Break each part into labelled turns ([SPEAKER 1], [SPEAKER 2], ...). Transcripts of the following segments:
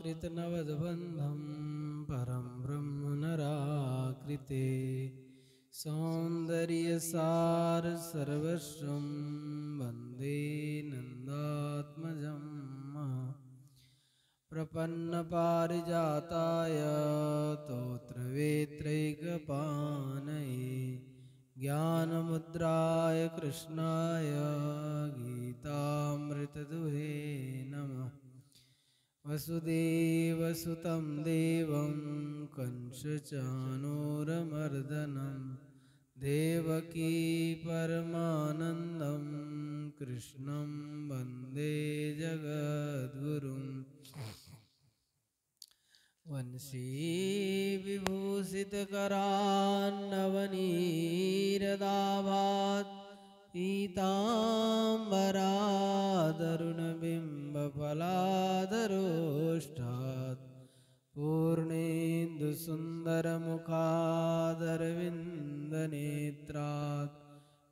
[SPEAKER 1] कृतनवद्बन्धं परं ब्रह्म नराकृते सौन्दर्यसार सर्वस्वं वन्दे नन्दात्मजं प्रपन्नपारिजाताय स्तोत्रवेत्रैकपाणये ज्ञानमुद्राय कृष्णाय गीतामृतदुहे नमः। वसुदेवसुतं देवं कंसचाणूरमर्दनं देवकी परमानन्दं कृष्णं वन्दे जगद्गुरुम्। वंशी विभूषितकरान्नवनीरदाभात् पीताम्बरादरुणबिम्बफलाधरोष्ठात् पूर्णेन्दुसुन्दरमुखादरविन्दनेत्रात्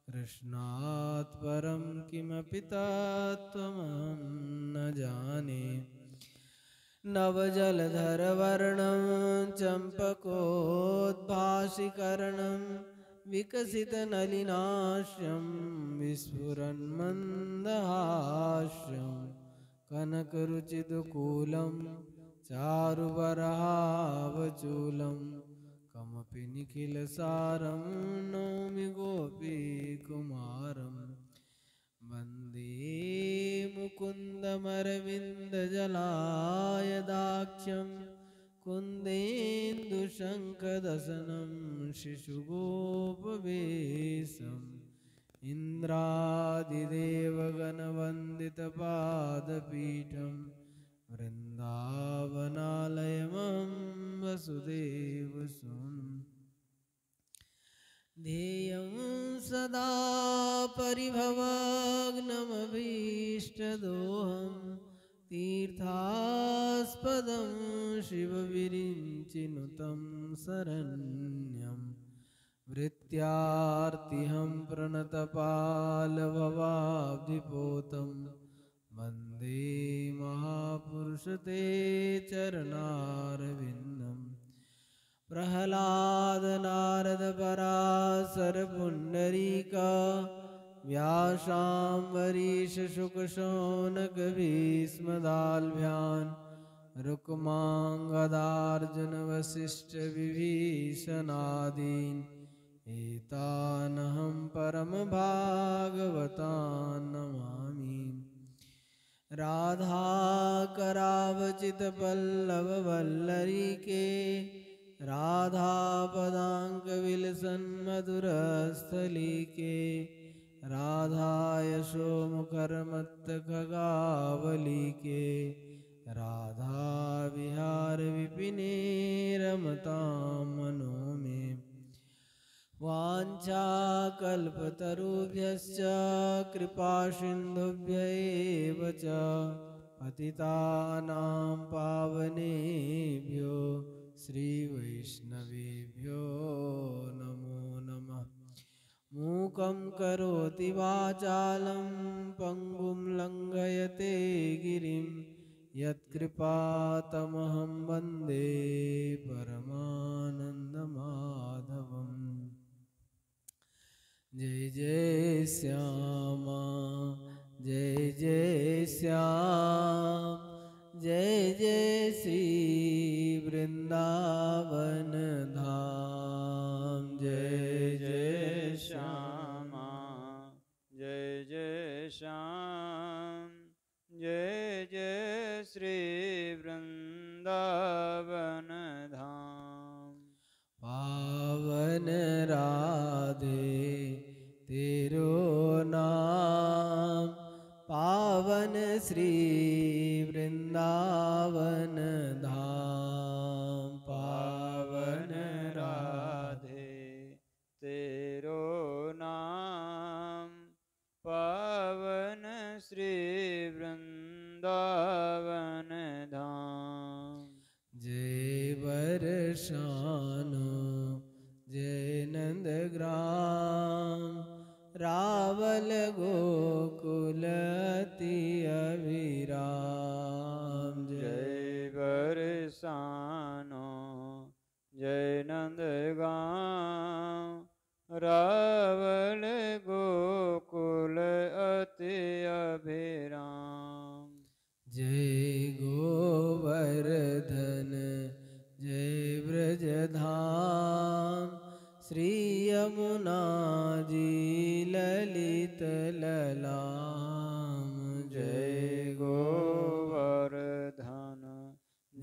[SPEAKER 1] कृष्णात् परं किमपि तत्त्वमहं न जाने। नवजलधरवर्णं चम्पकोद्भासिकर्णं विकसितनलिनाश्यं विस्फुरन्मन्दहास्यं कनकरुचिदुकूलं चारुबरहावचूलं कमपि निखिलसारं नौमि गोपीकुमारम्। वन्दे मुकुन्दमरविन्दजलायदाख्यं कुन्देन्दुशङ्खदशनं शिशुगोपवेशम् इन्द्रादिदेवगणवन्दितपादपीठं वृन्दावनालयमं वसुदेवसुतं ध्येयं सदा परिभवग्नमभीष्टदोहं तीर्थास्पदं शिवविरिञ्चिनुतं शरण्यं वृत्यार्तिहं प्रणतपालभवाब्धिपोतं वन्दे महापुरुषते चरणारविन्दम्। प्रह्लाद नारद पराशर पुण्डरीक व्यासाम्बरीश शुक शौनक भीष्मदाल्भ्यान् रुक्माङ्गदार्जुन वसिष्ठ विभीषणादीन् एतानहं परमभागवतान् नमामि। राधाकरावचितपल्लववल्लरीके राधापदाङ्कविलसन्मधुरस्थलीके राधायशोमुखरमत्तखगावलीके राधाविहारविपिने रमतां मनो मे। वाञ्छाकल्पतरुभ्यश्च कृपासिन्धुभ्यैव च पतितानां पावनेभ्यो श्रीवैष्णवेभ्यो नमो नमः। मूकं करोति वाचालं पङ्गुं लङ्घयते गिरिं यत्कृपातमहं वन्दे परमानन्दमाधवम्। जय जय श्यामा जय जय श्याम जय जय श्री वृंदावन धाम। जय जय
[SPEAKER 2] श्यामा जय जय श्याम जय जय श्री वृंदावन धाम।
[SPEAKER 1] पावन राधे तेरो नाम पावन श्री वृंदावन धाम।
[SPEAKER 2] पावन राधे तेरो नाम पावन श्री वृंदावन धाम।
[SPEAKER 1] जय बरसानो जय नंदग्राम रावल गोकुलति अभिराम।
[SPEAKER 2] जय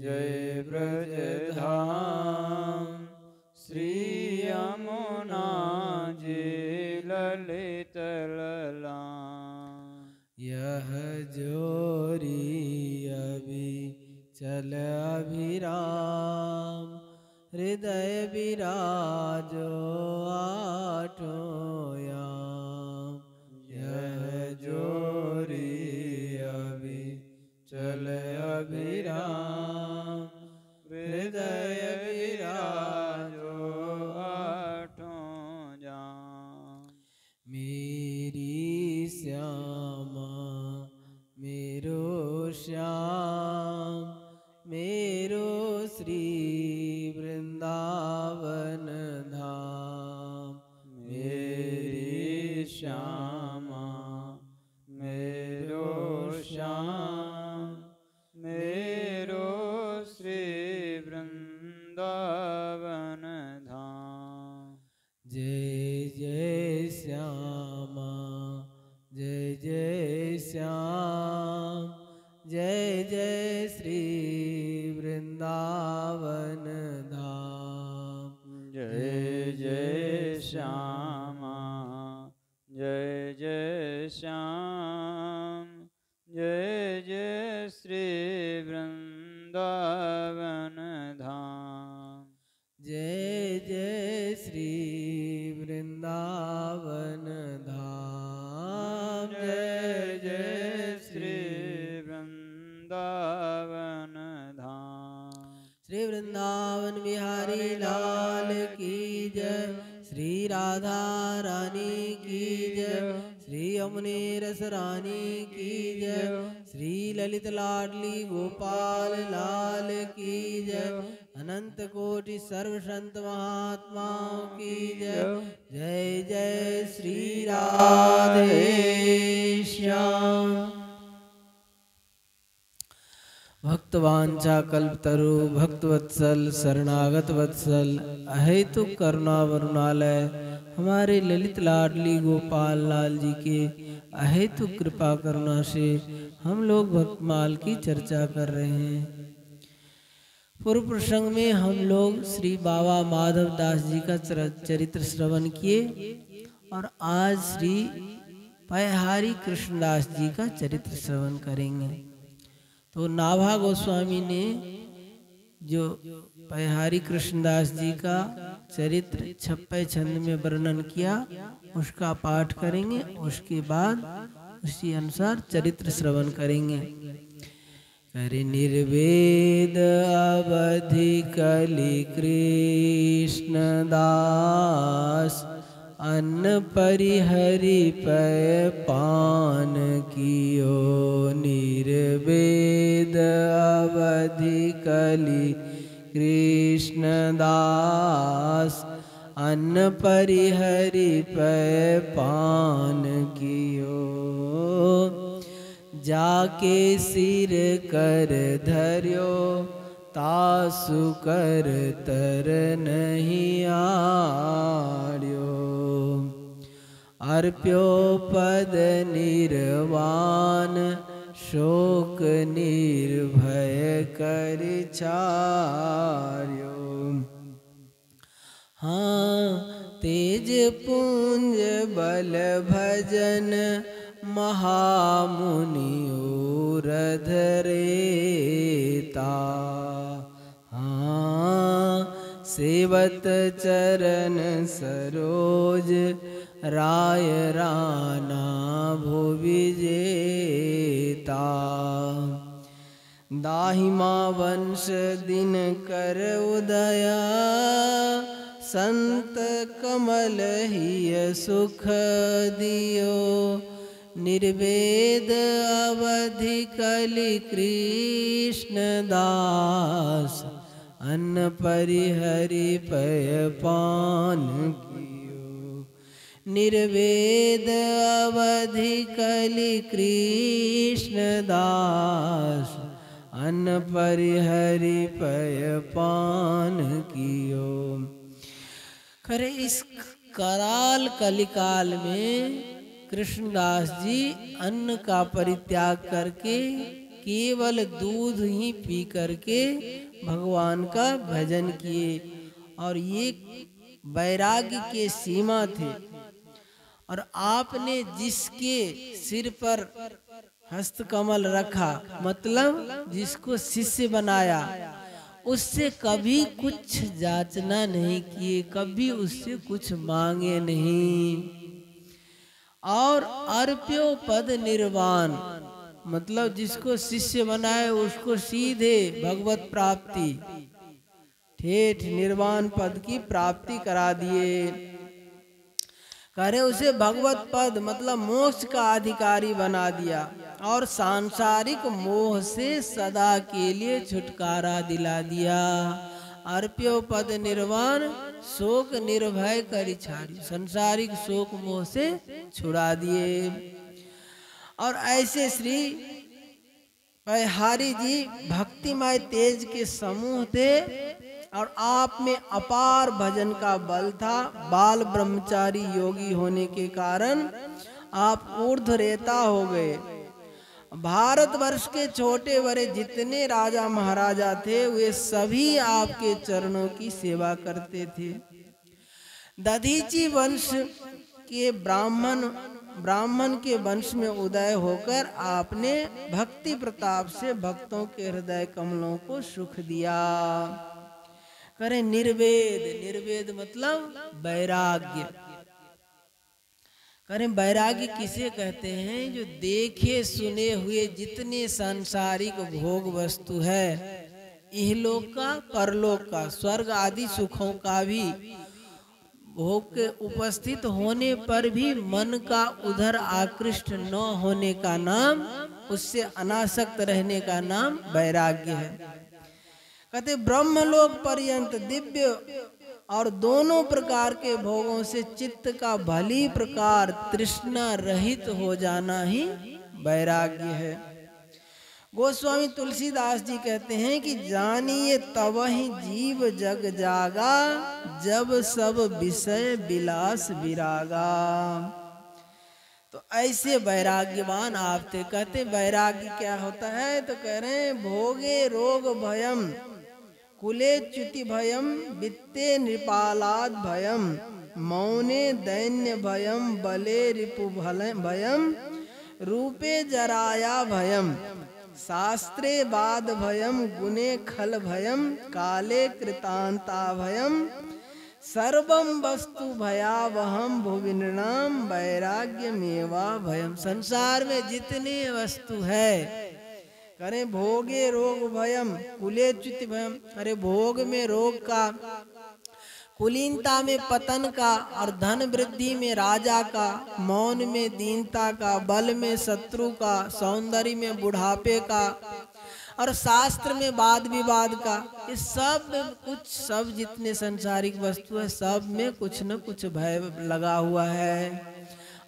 [SPEAKER 2] जय ब्रज धाम श्री यमुना जी ललित ललाम।
[SPEAKER 1] यह जोरी अभी चल अभिराम हृदय विराजो आठों याम। यह जोरी अभी चल अभिराम हृदय विराजो
[SPEAKER 2] आठों जाम।
[SPEAKER 1] मेरी श्यामा मेरो श्याम मेरो श्री वृंदावन धाम।
[SPEAKER 2] मेरी श्यामा मेरो श्याम मेरो श्री वृंदावन धाम।
[SPEAKER 1] जय जय श्यामा जय जय श्याम जय जय श्री वृंदावन धाम।
[SPEAKER 2] जय जय श्यामा जय जय श्याम जय जय श्री वृंदावन धाम।
[SPEAKER 1] जय जय श्री वृंदावन धाम।
[SPEAKER 2] जय जय श्री वृंदावन धाम।
[SPEAKER 1] श्री वृंदावन बिहारी लाल की जय। श्री राधा रानी की जय। श्री यमुने रस रानी की जय। श्री ललित लाडली गोपाल लाल की जय। अनंत कोटि सर्व संत महात्माओं की जय। जय जय श्री राधे श्याम। भक्तवांछा कल्पतरु भक्तवत्सल शरणागत वत्सल अहेतुक करुणा वरुणालय हमारे ललित लाडली गोपाल लाल जी के अहेतुक कृपा करुणा से हम लोग भक्तमाल की चर्चा कर रहे हैं। पूर्व प्रसंग में हम लोग श्री बाबा माधव दास जी का चरित्र श्रवण किए और आज श्री पयहारी कृष्णदास जी का चरित्र श्रवण करेंगे। तो नाभा गोस्वामी ने जो पयहारी कृष्णदास जी का चरित्र 56 छंद में वर्णन किया उसका पाठ करेंगे। उसके बाद उसी अनुसार चरित्र श्रवण करेंगे। करे निर्वेद अवधि कलि कृष्णदास अन्न परिहरि पय पान कियो। निर्वेद अवधि कलि कृष्णदास अन्न परिहरि पय पान कियो। जाके सिर कर धर्यो तासु कर तर नहीं आर्यो। अर्प्यो पद निर्वाण शोक निर्भय कर छार्यो। हाँ तेज पुंज बल भजन महामुनियोर धरेता। हाँ सेवत चरण सरोज राय राना भुविजेता। दाहिमा वंश दिन कर उदया संत कमल हिय सुख दियो। निर्वेद अवधि कलि कृष्णदास अन्न परिहरि पय पान कियो। निर्वेद अवधि कलि कृष्णदास अन्न परिहरि पय पान कियो। करे इस कराल कलिकाल में कृष्णदास जी अन्न का परित्याग करके केवल दूध ही पी करके भगवान का भजन किए। और ये वैराग्य के सीमा थे। और आपने जिसके सिर पर हस्तकमल रखा, मतलब जिसको शिष्य बनाया, उससे कभी कुछ जांचना नहीं किए, कभी उससे कुछ मांगे नहीं। और अर्प्यो पद निर्वाण, मतलब जिसको शिष्य बनाए उसको सीधे भगवत प्राप्ति, ठेठ निर्वाण पद की प्राप्ति करा दिए। करे उसे भगवत पद मतलब मोक्ष का अधिकारी बना दिया और सांसारिक मोह से सदा के लिए छुटकारा दिला दिया। अर्प्यो पद निर्वाण शोक निर्भय करि छाड़ी, संसारिक शोक मोह से छुड़ा दिए। और ऐसे श्री पयहारी जी भक्तिमय तेज के समूह थे और आप में अपार भजन का बल था। बाल ब्रह्मचारी योगी होने के कारण आप ऊर्ध्वरेता हो गए। भारतवर्ष के छोटे बड़े जितने राजा महाराजा थे वे सभी आपके चरणों की सेवा करते थे। दधीची वंश के ब्राह्मण के वंश में उदय होकर आपने भक्ति प्रताप से भक्तों के हृदय कमलों को सुख दिया। करें निर्वेद, निर्वेद मतलब वैराग्य। करें वैराग्य किसे कहते हैं? जो देखे सुने हुए जितने सांसारिक भोग वस्तु है, इहलोक का परलोक का स्वर्ग आदि सुखों का भी भोग के उपस्थित होने पर भी मन का उधर आकृष्ट न होने का नाम, उससे अनासक्त रहने का नाम वैराग्य है। कहते ब्रह्मलोक पर्यंत दिव्य और दोनों प्रकार के भोगों से चित्त का भली प्रकार तृष्णा रहित हो जाना ही वैराग्य है। गोस्वामी तुलसीदास जी कहते हैं कि जानिए तब ही जीव जग जागा, जब सब विषय विलास विरागा। तो ऐसे वैराग्यवान आप थे। कहते वैराग्य क्या होता है? तो कह रहे हैं भोगे रोग भयम, कुले च्युति भयम, वित्ते नृपालाद भयम, मौने दैन्य भयम, बले रिपु भयम, रूपे जराया भयम, शास्त्रे बाद भयम, गुणे खल भयम, काले कृतांता भयम, सर्वम वस्तु भयावहम भुविनृणाम वैराग्य मेवा भयम। संसार में जितने वस्तु है, करे भोगे रोग भयम, कुले च्युति भयम, अरे भोग में रोग का, कुलीनता में पतन का, और धन वृद्धि में राजा का, मौन में दीनता का, बल में शत्रु का, सौंदर्य में बुढ़ापे का, और शास्त्र में वाद विवाद का। इस सब में कुछ, सब जितने संसारिक वस्तु है सब में कुछ न कुछ भय लगा हुआ है।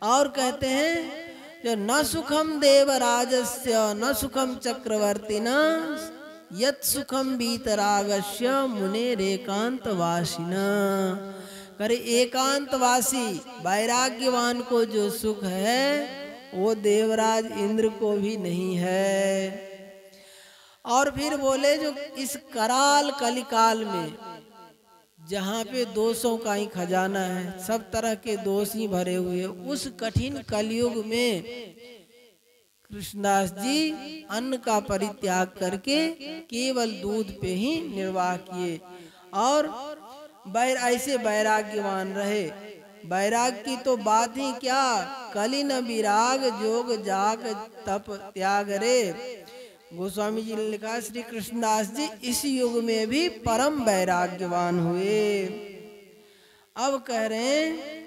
[SPEAKER 1] और कहते हैं जो न सुखम देवराजस्य न सुखम चक्रवर्तिना, यत् सुखम वीतरागस्य मुनेर एकांतवासिना। करे एकांतवासी वैराग्यवान को जो सुख है वो देवराज इंद्र को भी नहीं है। और फिर बोले जो इस कराल कलिकाल में जहाँ पे दोषों का ही खजाना है, सब तरह के दोष ही भरे हुए, उस कठिन कलयुग में कृष्णदास जी अन्न का परित्याग करके केवल दूध पे ही निर्वाह किए और ऐसे वैराग्यवान रहे। वैराग की तो बात ही क्या, कलिन विराग जोग जाग तप त्याग रे। गोस्वामी जी ने लिखा श्री कृष्णदास जी इस युग में भी परम वैराग्यवान हुए। अब कह रहे हैं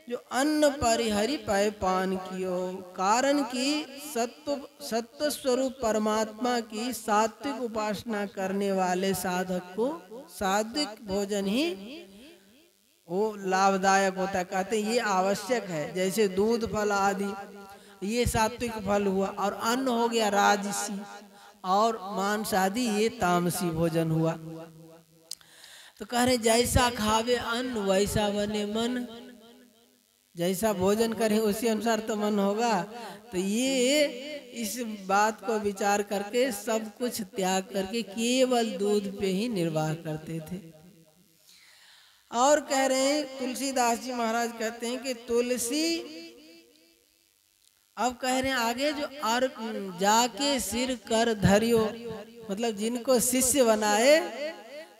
[SPEAKER 1] जो अन्न परिहरि पय पान कियो, कारण की सत्व स्वरूप परमात्मा की सात्विक उपासना करने वाले साधक को सात्विक भोजन ही वो लाभदायक होता है। कहते ये आवश्यक है, जैसे दूध फल आदि ये सात्विक फल हुआ, और अन्न हो गया राजसी, और मांस आदि ये तामसी भोजन हुआ। तो कह रहे जैसा खावे अन्न वैसा बने मन, जैसा भोजन करें उसी अनुसार तो मन होगा। तो ये इस बात को विचार करके सब कुछ त्याग करके केवल दूध पे ही निर्वाह करते थे। और कह रहे हैं तुलसीदास जी महाराज कहते हैं कि तुलसी, अब कह रहे हैं आगे जो और जाके सिर कर धरियो, मतलब जिनको शिष्य बनाए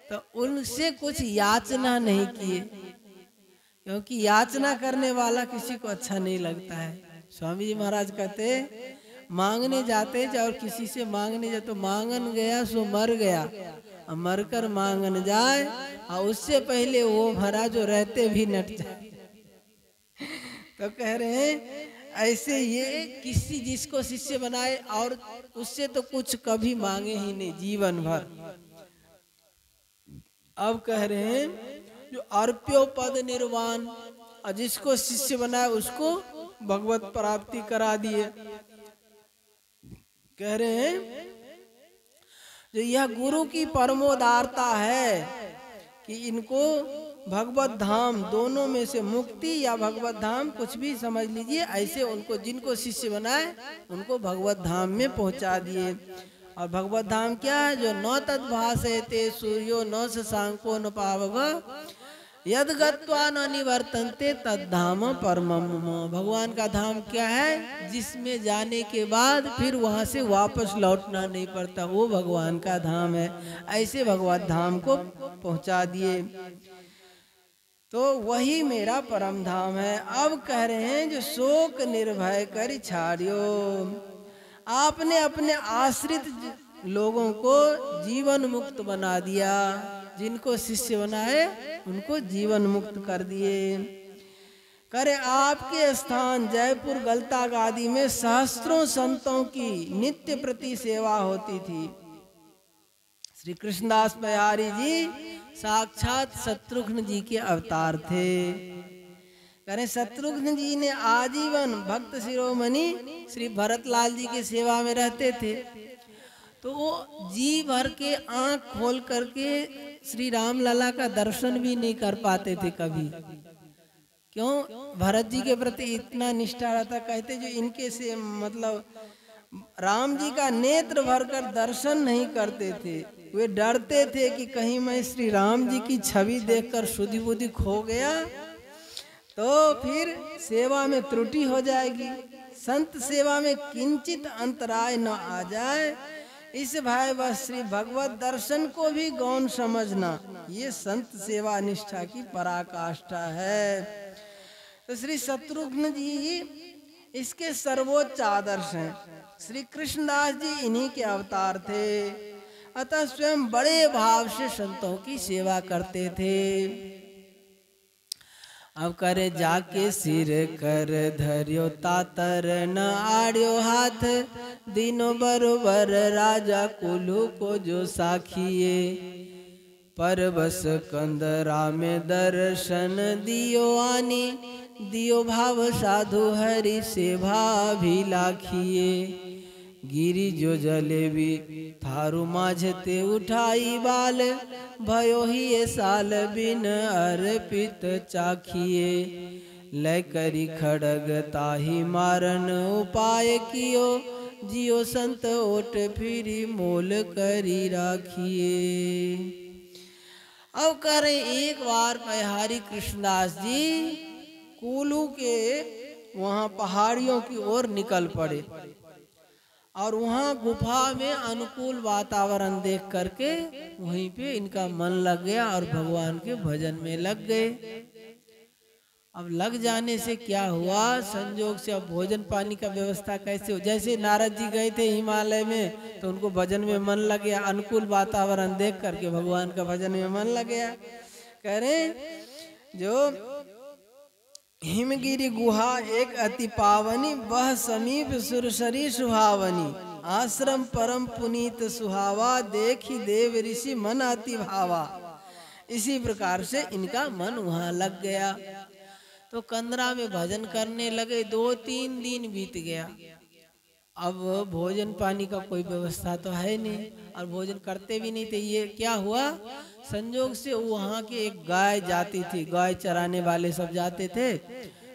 [SPEAKER 1] तो उनसे कुछ याचना नहीं किए, क्योंकि याचना करने वाला किसी को अच्छा नहीं लगता है। स्वामी जी महाराज कहते मांगने जाते और किसी से मांगने जाए तो मांगन गया सो मर गया, और मरकर मांगन जाए और उससे पहले वो भरा जो रहते भी नट जाए। तो कह रहे हैं ऐसे ये किसी जिसको शिष्य बनाए और उससे तो कुछ कभी मांगे ही नहीं जीवन भर। अब कह रहे हैं जो अर्प्यो पद निर्वाण, और जिसको शिष्य बनाए उसको भगवत प्राप्ति करा दिए। कह रहे हैं जो यह गुरु की परमोदारता है कि इनको भगवत धाम दोनों में से मुक्ति या भगवत धाम कुछ भी समझ लीजिए, ऐसे उनको जिनको शिष्य बनाए उनको भगवत धाम में पहुंचा दिए। और भगवत धाम क्या है? जो न तद्भासयते सूर्यो न शशांको न पावक यद गत्वा न निवर्तन्ते तद्धाम परमम मम। भगवान का धाम क्या है? जिसमें जाने के बाद फिर वहां से वापस लौटना नहीं पड़ता, वो भगवान का धाम है। ऐसे भगवत धाम को पहुंचा दिए, तो वही मेरा परम धाम है। अब कह रहे हैं जो शोक निर्भय कर छाड़ियो, आपने अपने आश्रित लोगों को जीवन मुक्त बना दिया, जिनको शिष्य बनाए उनको जीवन मुक्त कर दिए। करे आपके स्थान जयपुर गलताग आदि में सहस्त्रों संतों की नित्य प्रति सेवा होती थी। श्री कृष्णदास बिहारी जी साक्षात शत्रुघ्न जी के अवतार थे। करें शत्रुघ्न जी ने आजीवन भक्त शिरोमणि श्री भरतलाल जी की सेवा में रहते थे, तो वो जी भर के आंख खोल करके श्री राम लला का दर्शन भी नहीं कर पाते थे कभी। क्यों? भरत जी के प्रति इतना निष्ठा रहता। कहते जो इनके से मतलब राम जी का नेत्र भरकर दर्शन नहीं करते थे, वे डरते थे कि कहीं मैं श्री राम जी की छवि देखकर शुद्धि बुद्धि खो गया तो फिर सेवा में त्रुटि हो जाएगी, संत सेवा में किंचित अंतराय न आ जाए, इस भाई बस श्री भगवत दर्शन को भी गौण समझना, ये संत सेवा निष्ठा की पराकाष्ठा है। तो श्री शत्रुघ्न जी इसके सर्वोच्च आदर्श हैं। श्री कृष्णदास जी इन्हीं के अवतार थे, अतः स्वयं बड़े भाव से संतों की सेवा करते थे। अब करे जाके सिर कर धरियो तातर न आड़ियो हाथ, दिनो बरोबर राजा कुलू को जो साखिए, परबस कंदरा में दर्शन दियो आनी, दियो भाव साधु हरि सेवा भी लाखिए, गिरी जो जलेबी थारु माझते उठाई बाल, भयो ही ये साल बिन अर्पित चाखिए, लय करी खड़ग ताही मारन उपाय कियो, जियो संत ओट फिरी मोल करी राखिए। अब करे एक बार बिहारी कृष्णदास जी कुलू के वहाँ पहाड़ियों की ओर निकल पड़े और वहाँ गुफा में अनुकूल वातावरण देख करके वहीं पे इनका मन लग गया और भगवान के भजन में लग गए। अब लग जाने से क्या हुआ, संजोग से अब भोजन पानी का व्यवस्था कैसे हो। जैसे नारद जी गए थे हिमालय में तो उनको भजन में मन लग गया, अनुकूल वातावरण देख करके भगवान का भजन में मन लग गया। कह रहे जो हिमगिरी गुहा एक अति पावनी, वह समीप सुरसरी सुहावनी, आश्रम परम पुनीत सुहावा, देखी देव ऋषि मन अति भावा। इसी प्रकार से इनका मन वहाँ लग गया तो कंदरा में भजन करने लगे। 2-3 दिन बीत गया। अब भोजन पानी का कोई व्यवस्था तो है नहीं और भोजन करते भी नहीं थे। ये क्या हुआ, संजोग से वहाँ के एक गाय जाती थी, गाय चराने वाले सब जाते थे,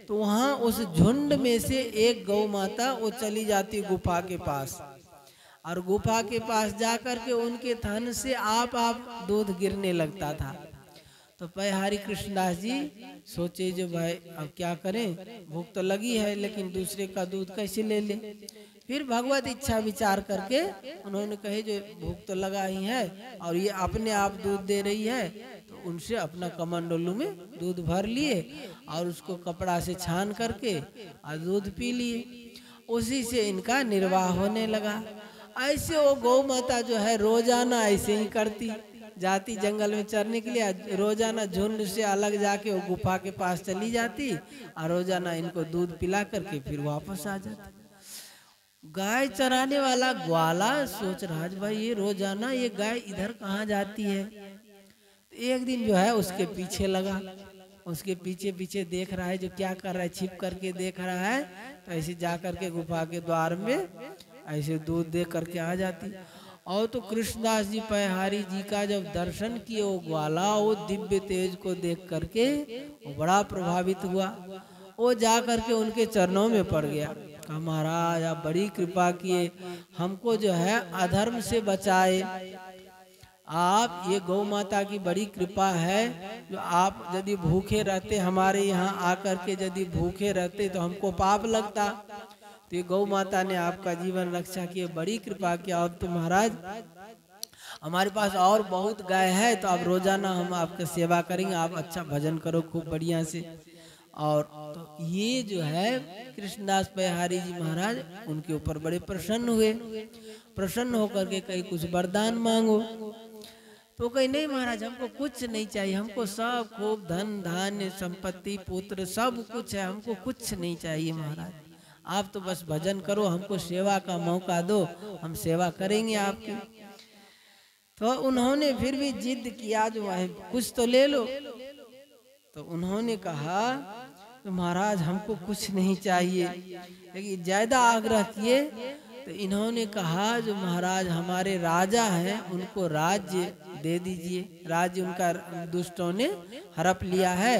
[SPEAKER 1] तो वहाँ उस झुंड में से एक गौ माता वो चली जाती गुफा के पास, और गुफा के पास जाकर के उनके थन से आप दूध गिरने लगता था। तो पयहारी कृष्णदास जी सोचे जो भाई अब क्या करें, भूख तो लगी है लेकिन दूसरे का दूध कैसे ले ले। फिर भगवत इच्छा विचार करके उन्होंने कहे जो भूख तो लगा ही है और ये अपने आप दूध दे रही है, तो उनसे अपना कमंडलू में दूध भर लिए और उसको कपड़ा से छान करके और दूध पी लिए। उसी से इनका निर्वाह होने लगा। ऐसे वो गौ माता जो है रोजाना ऐसे ही करती, जाती जंगल में चरने के लिए, रोजाना झुंड से अलग जाके वो गुफा के पास चली जाती और रोजाना इनको दूध पिला करके फिर वापस आ जाती। गाय चराने वाला ग्वाला सोच रहा है भाई ये रोजाना ये गाय इधर कहाँ जाती है। तो एक दिन जो है उसके पीछे लगा, उसके पीछे पीछे देख रहा है जो क्या कर रहा है, छिप करके देख रहा है। तो ऐसे जा करके गुफा के द्वार में ऐसे दूध दे करके आ जाती। और तो कृष्णदास जी पयहारी जी का जब दर्शन किए वो ग्वाला वो दिव्य तेज को देख करके वो बड़ा प्रभावित हुआ। वो जा करके उनके चरणों में पड़ गया, कहा महाराज आप बड़ी कृपा किए, हमको जो है अधर्म से बचाए। आप ये गौ माता की बड़ी कृपा है जो आप यदि भूखे रहते हमारे यहाँ आकर के, यदि भूखे रहते तो हमको पाप लगता। तो ये गौ माता ने आपका जीवन रक्षा किए, बड़ी कृपा किया। और तो महाराज हमारे पास और बहुत गाय है, तो आप रोजाना हम आपका सेवा करेंगे, आप अच्छा भजन करो खूब बढ़िया से। और तो ये जो है कृष्णदास पयहारी जी महाराज उनके ऊपर बड़े प्रसन्न हुए। प्रसन्न होकर के कहीं कुछ वरदान मांगो, तो कहीं नहीं महाराज हमको कुछ नहीं चाहिए, हमको सब खूब धन धान्य संपत्ति पुत्र सब कुछ है, हमको कुछ नहीं चाहिए महाराज, आप तो बस भजन करो, हमको सेवा का मौका दो, हम सेवा करेंगे आपकी। तो उन्होंने फिर भी जिद किया जो है कुछ तो ले लो। तो उन्होंने कहा तो महाराज हमको कुछ नहीं चाहिए, लेकिन ज्यादा आग्रह किए। तो इन्होंने कहा जो महाराज हमारे राजा हैं उनको राज्य दे दीजिए, राज्य उनका दुष्टों ने हड़प लिया है,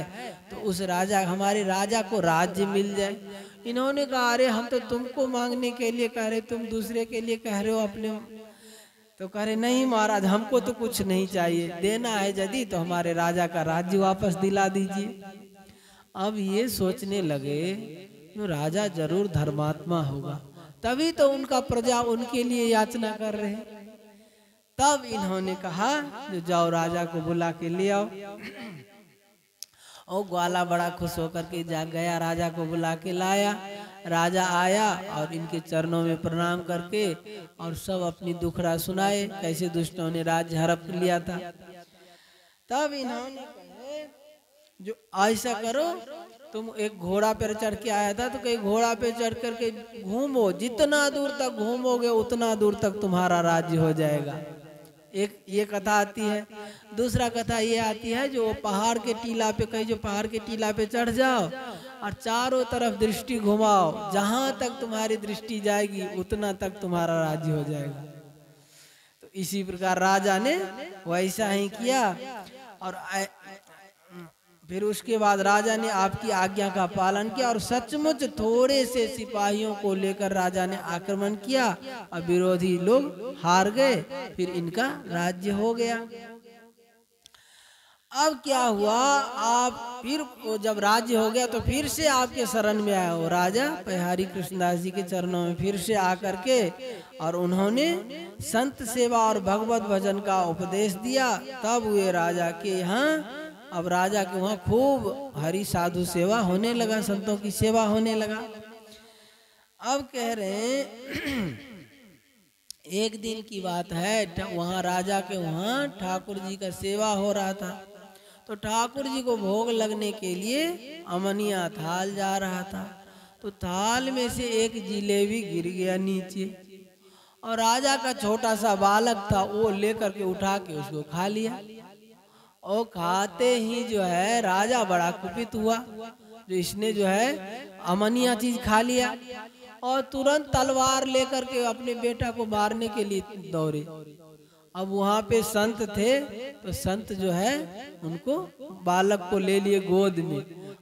[SPEAKER 1] तो उस राजा हमारे राजा को राज्य मिल जाए। इन्होंने कहा अरे हम तो तुमको मांगने के लिए कह रहे, तुम दूसरे के लिए कह रहे हो अपने। तो कह रहे नहीं महाराज हमको तो कुछ नहीं चाहिए, देना है यदि तो हमारे राजा का राज्य वापस दिला दीजिए। अब ये सोचने लगे तो राजा जरूर धर्मात्मा होगा, तभी तो उनका प्रजा उनके लिए याचना कर रहे हैं। तब इन्होंने कहा जो जाओ राजा को बुला के ले आओ। और ग्वाला बड़ा खुश होकर के जा गया, राजा को बुला के लाया। राजा आया और इनके चरणों में प्रणाम करके और सब अपनी दुखड़ा सुनाए, कैसे दुष्टों ने राज्य हड़प लिया था। तब इन्होंने कहा जो ऐसा करो, तुम एक घोड़ा पर चढ़ के आया था तो कहीं घोड़ा पे चढ़ करके घूमो, जितना दूर तक घूमोगे उतना दूर तक तुम्हारा राज्य हो जाएगा। एक ये कथा आती है। दूसरा कथा ये आती है जो पहाड़ के टीला पे, कहीं जो पहाड़ के टीला पे चढ़ जाओ और चारों तरफ दृष्टि घुमाओ, जहां तक तुम्हारी दृष्टि जाएगी उतना तक तुम्हारा राज्य हो जाएगा। तो इसी प्रकार राजा ने वैसा ही किया। और फिर उसके बाद राजा ने आपकी आज्ञा का पालन किया और सचमुच थोड़े से सिपाहियों को लेकर राजा ने आक्रमण किया और विरोधी लोग हार गए, फिर इनका राज्य हो गया। अब क्या हुआ, आप फिर जब राज्य हो गया तो फिर से आपके शरण में आया हो राजा पयहारी कृष्णदास जी के चरणों में फिर से आकर के, और उन्होंने संत सेवा और भगवत भजन का उपदेश दिया। तब हुए राजा के यहाँ, अब राजा के वहाँ खूब हरि साधु सेवा होने लगा, संतों की सेवा होने लगा। अब कह रहे हैं एक दिन की बात है, वहाँ राजा के वहाँ ठाकुर जी का सेवा हो रहा था। तो ठाकुर जी को भोग लगने के लिए अमनिया थाल जा रहा था, तो थाल में से एक जिलेबी गिर गया नीचे, और राजा का छोटा सा बालक था वो लेकर के उठा के उसको खा लिया। और खाते ही जो है राजा बड़ा कुपित हुआ, जो इसने जो है अमनिया चीज खा लिया, और तुरंत तलवार लेकर के अपने बेटा को मारने के लिए दौड़े। अब वहाँ पे संत थे, तो संत जो है उनको बालक को ले लिए गोद में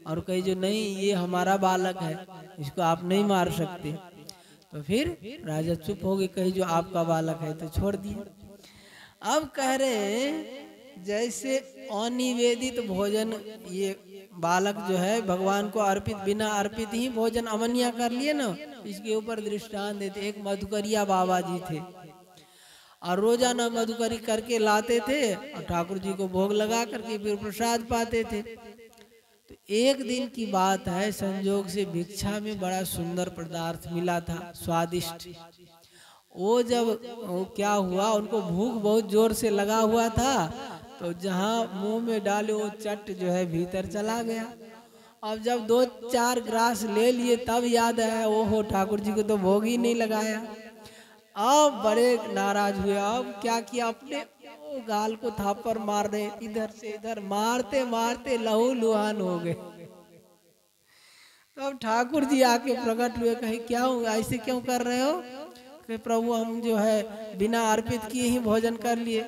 [SPEAKER 1] और कहे जो नहीं ये हमारा बालक है, इसको आप नहीं मार सकते। तो फिर राजा चुप हो गए, कहे जो आपका बालक है तो छोड़ दिए। अब कह रहे हैं जैसे अनिवेदित भोजन, ये बालक जो है भगवान को अर्पित, बिना अर्पित ही भोजन अमनिया कर लिए ना, इसके ऊपर दृष्टांत देते। एक मधुकरिया बाबा जी थे और रोजाना मधुकरी करके लाते थे और ठाकुर जी को भोग लगा करके फिर प्रसाद पाते थे। तो एक दिन की बात है, संजोग से भिक्षा में बड़ा सुंदर पदार्थ मिला था, स्वादिष्ट। वो जब क्या हुआ, उनको भूख बहुत जोर से लगा हुआ था, तो जहाँ मुंह में डाले वो चट जो है भीतर चला गया। अब जब 2-4 ग्रास ले लिए तब याद है ओहो ठाकुर जी को तो भोग ही नहीं लगाया। अब बड़े नाराज हुए, अब क्या किया, अपने गाल को थापर मार रहे, इधर से इधर मारते मारते लहू लुहान हो गए। तो अब ठाकुर जी आके प्रकट हुए, कहे क्या हुआ, ऐसे क्यों कर रहे हो? कि प्रभु हम जो है बिना अर्पित किए ही भोजन कर लिए।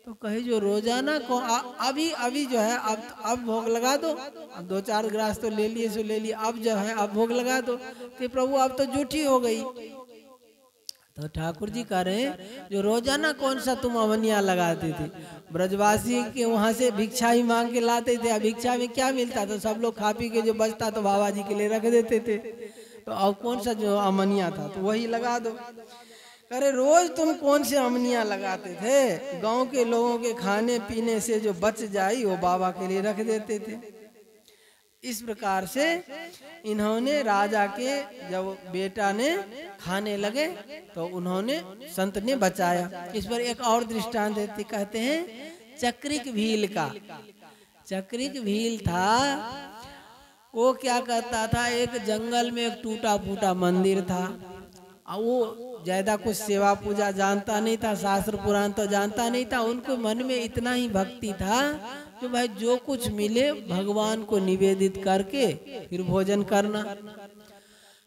[SPEAKER 1] तो कहे जो रोजाना को अभी अभी जो है अब भोग लगा दो, अब 2-4 ग्रास तो ले लिए सो ले लिए, अब जो है अब भोग लगा दो। कि प्रभु अब तो झूठी हो गई। तो ठाकुर जी कह रहे हैं जो रोजाना कौन सा तुम अवनिया लगाते थे, ब्रजवासी के वहां से भिक्षा ही मांग के लाते थे। अब भिक्षा में क्या मिलता था, सब लोग खा पी के जो बचता तो बाबा जी के लिए रख देते थे। तो अब कौन सा जो अमनिया था तो वही लगा दो। अरे रोज तुम कौन से अमनिया लगाते थे, गांव के लोगों के खाने पीने से जो बच जाई वो बाबा के लिए रख देते थे। इस प्रकार से इन्होंने राजा के जब बेटा ने खाने लगे तो उन्होंने संत ने बचाया। इस पर एक और दृष्टांत देते, कहते हैं चक्रिक भील का। चक्रिक भील था, वो क्या करता था, एक जंगल में एक टूटा फूटा मंदिर था और वो ज्यादा कुछ सेवा पूजा जानता नहीं था, शास्त्र पुराण तो जानता नहीं था। उनको मन में इतना ही भक्ति था कि भाई जो कुछ मिले भगवान को निवेदित करके फिर भोजन करना।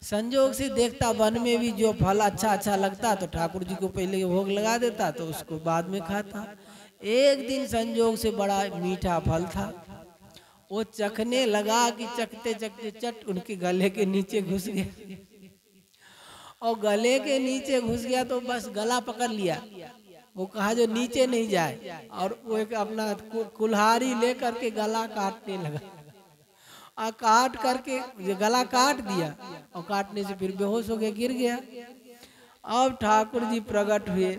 [SPEAKER 1] संजोग से देखता वन में भी जो फल अच्छा अच्छा लगता तो ठाकुर जी को पहले भोग लगा देता, तो उसको बाद में खाता। एक दिन संजोग से बड़ा मीठा फल था, वो चखने लगा कि चखते चखते चट उनके गले के नीचे घुस गया। और गले के नीचे घुस गया तो बस गला पकड़ लिया। वो कहा जो नीचे नहीं जाए, और वो एक अपना कुल्हाड़ी लेकर के गला काटने लगा। और काट करके गला काट दिया और काटने से फिर बेहोश हो गया, गिर गया। अब ठाकुर जी प्रकट हुए,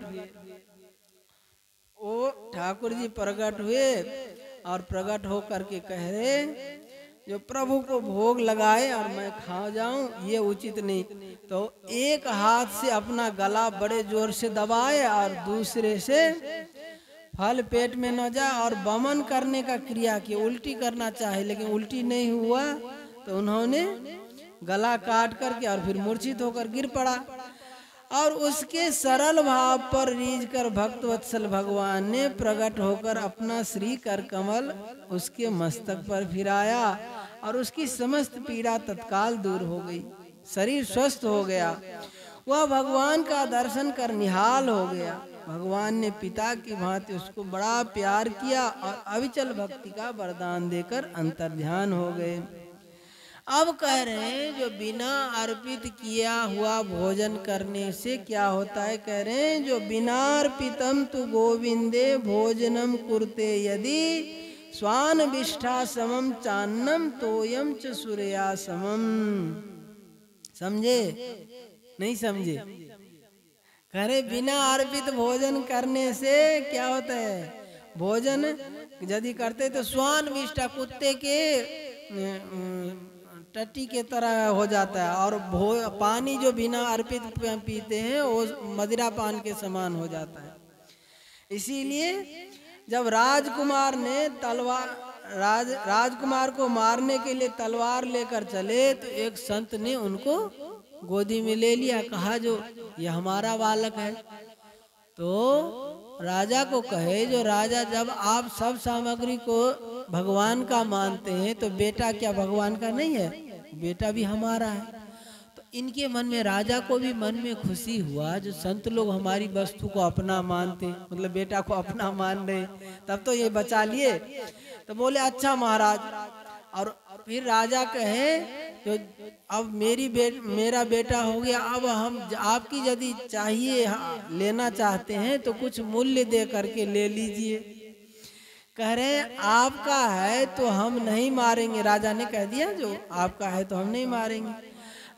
[SPEAKER 1] वो ठाकुर जी प्रकट हुए और प्रकट हो करके कह रहे जो प्रभु को भोग लगाए और मैं खा जाऊं ये उचित नहीं। तो एक हाथ से अपना गला बड़े जोर से दबाए और दूसरे से फल पेट में न जाए और वमन करने का क्रिया की, उल्टी करना चाहे लेकिन उल्टी नहीं हुआ। तो उन्होंने गला काट करके और फिर मूर्छित होकर गिर पड़ा। और उसके सरल भाव पर रीझ कर भक्तवत्सल भगवान ने प्रकट होकर अपना श्री कर कमल उसके मस्तक पर फिराया और उसकी समस्त पीड़ा तत्काल दूर हो गई, शरीर स्वस्थ हो गया। वह भगवान का दर्शन कर निहाल हो गया। भगवान ने पिता की भांति उसको बड़ा प्यार किया और अविचल भक्ति का वरदान देकर अंतर्ध्यान हो गए। अब कह रहे हैं जो बिना अर्पित किया हुआ भोजन करने से क्या होता है। कह रहे हैं जो बिना अर्पितम तु गोविंदे भोजनम कुरते यदि स्वान विष्ठा समम चान्नम तोयम च सूर्या समम। समझे नहीं समझे? कह रहे बिना अर्पित भोजन करने से क्या होता है, भोजन यदि करते तो स्वान विष्ठा कुत्ते के टट्टी के तरह हो जाता है, और पानी जो बिना अर्पित पीते हैं वो मदिरा पान के समान हो जाता है। इसीलिए जब राजकुमार ने राजकुमार को मारने के लिए तलवार लेकर चले तो एक संत ने उनको गोदी में ले लिया, कहा जो ये हमारा बालक है। तो राजा को कहे जो राजा जब आप सब सामग्री को भगवान का मानते हैं तो बेटा क्या भगवान का नहीं है, बेटा भी हमारा है। तो इनके मन में, राजा को भी मन में खुशी हुआ जो संत लोग हमारी वस्तु को अपना मानते, मतलब बेटा को अपना मान रहे, तब तो ये बचा लिए। तो बोले अच्छा महाराज, और फिर राजा कहे तो अब मेरा बेटा हो गया, अब हम आपकी यदि चाहिए लेना चाहते हैं तो कुछ मूल्य दे करके ले लीजिए। कह रहे आपका है तो हम नहीं मारेंगे। राजा ने कह दिया जो आपका है तो हम नहीं मारेंगे।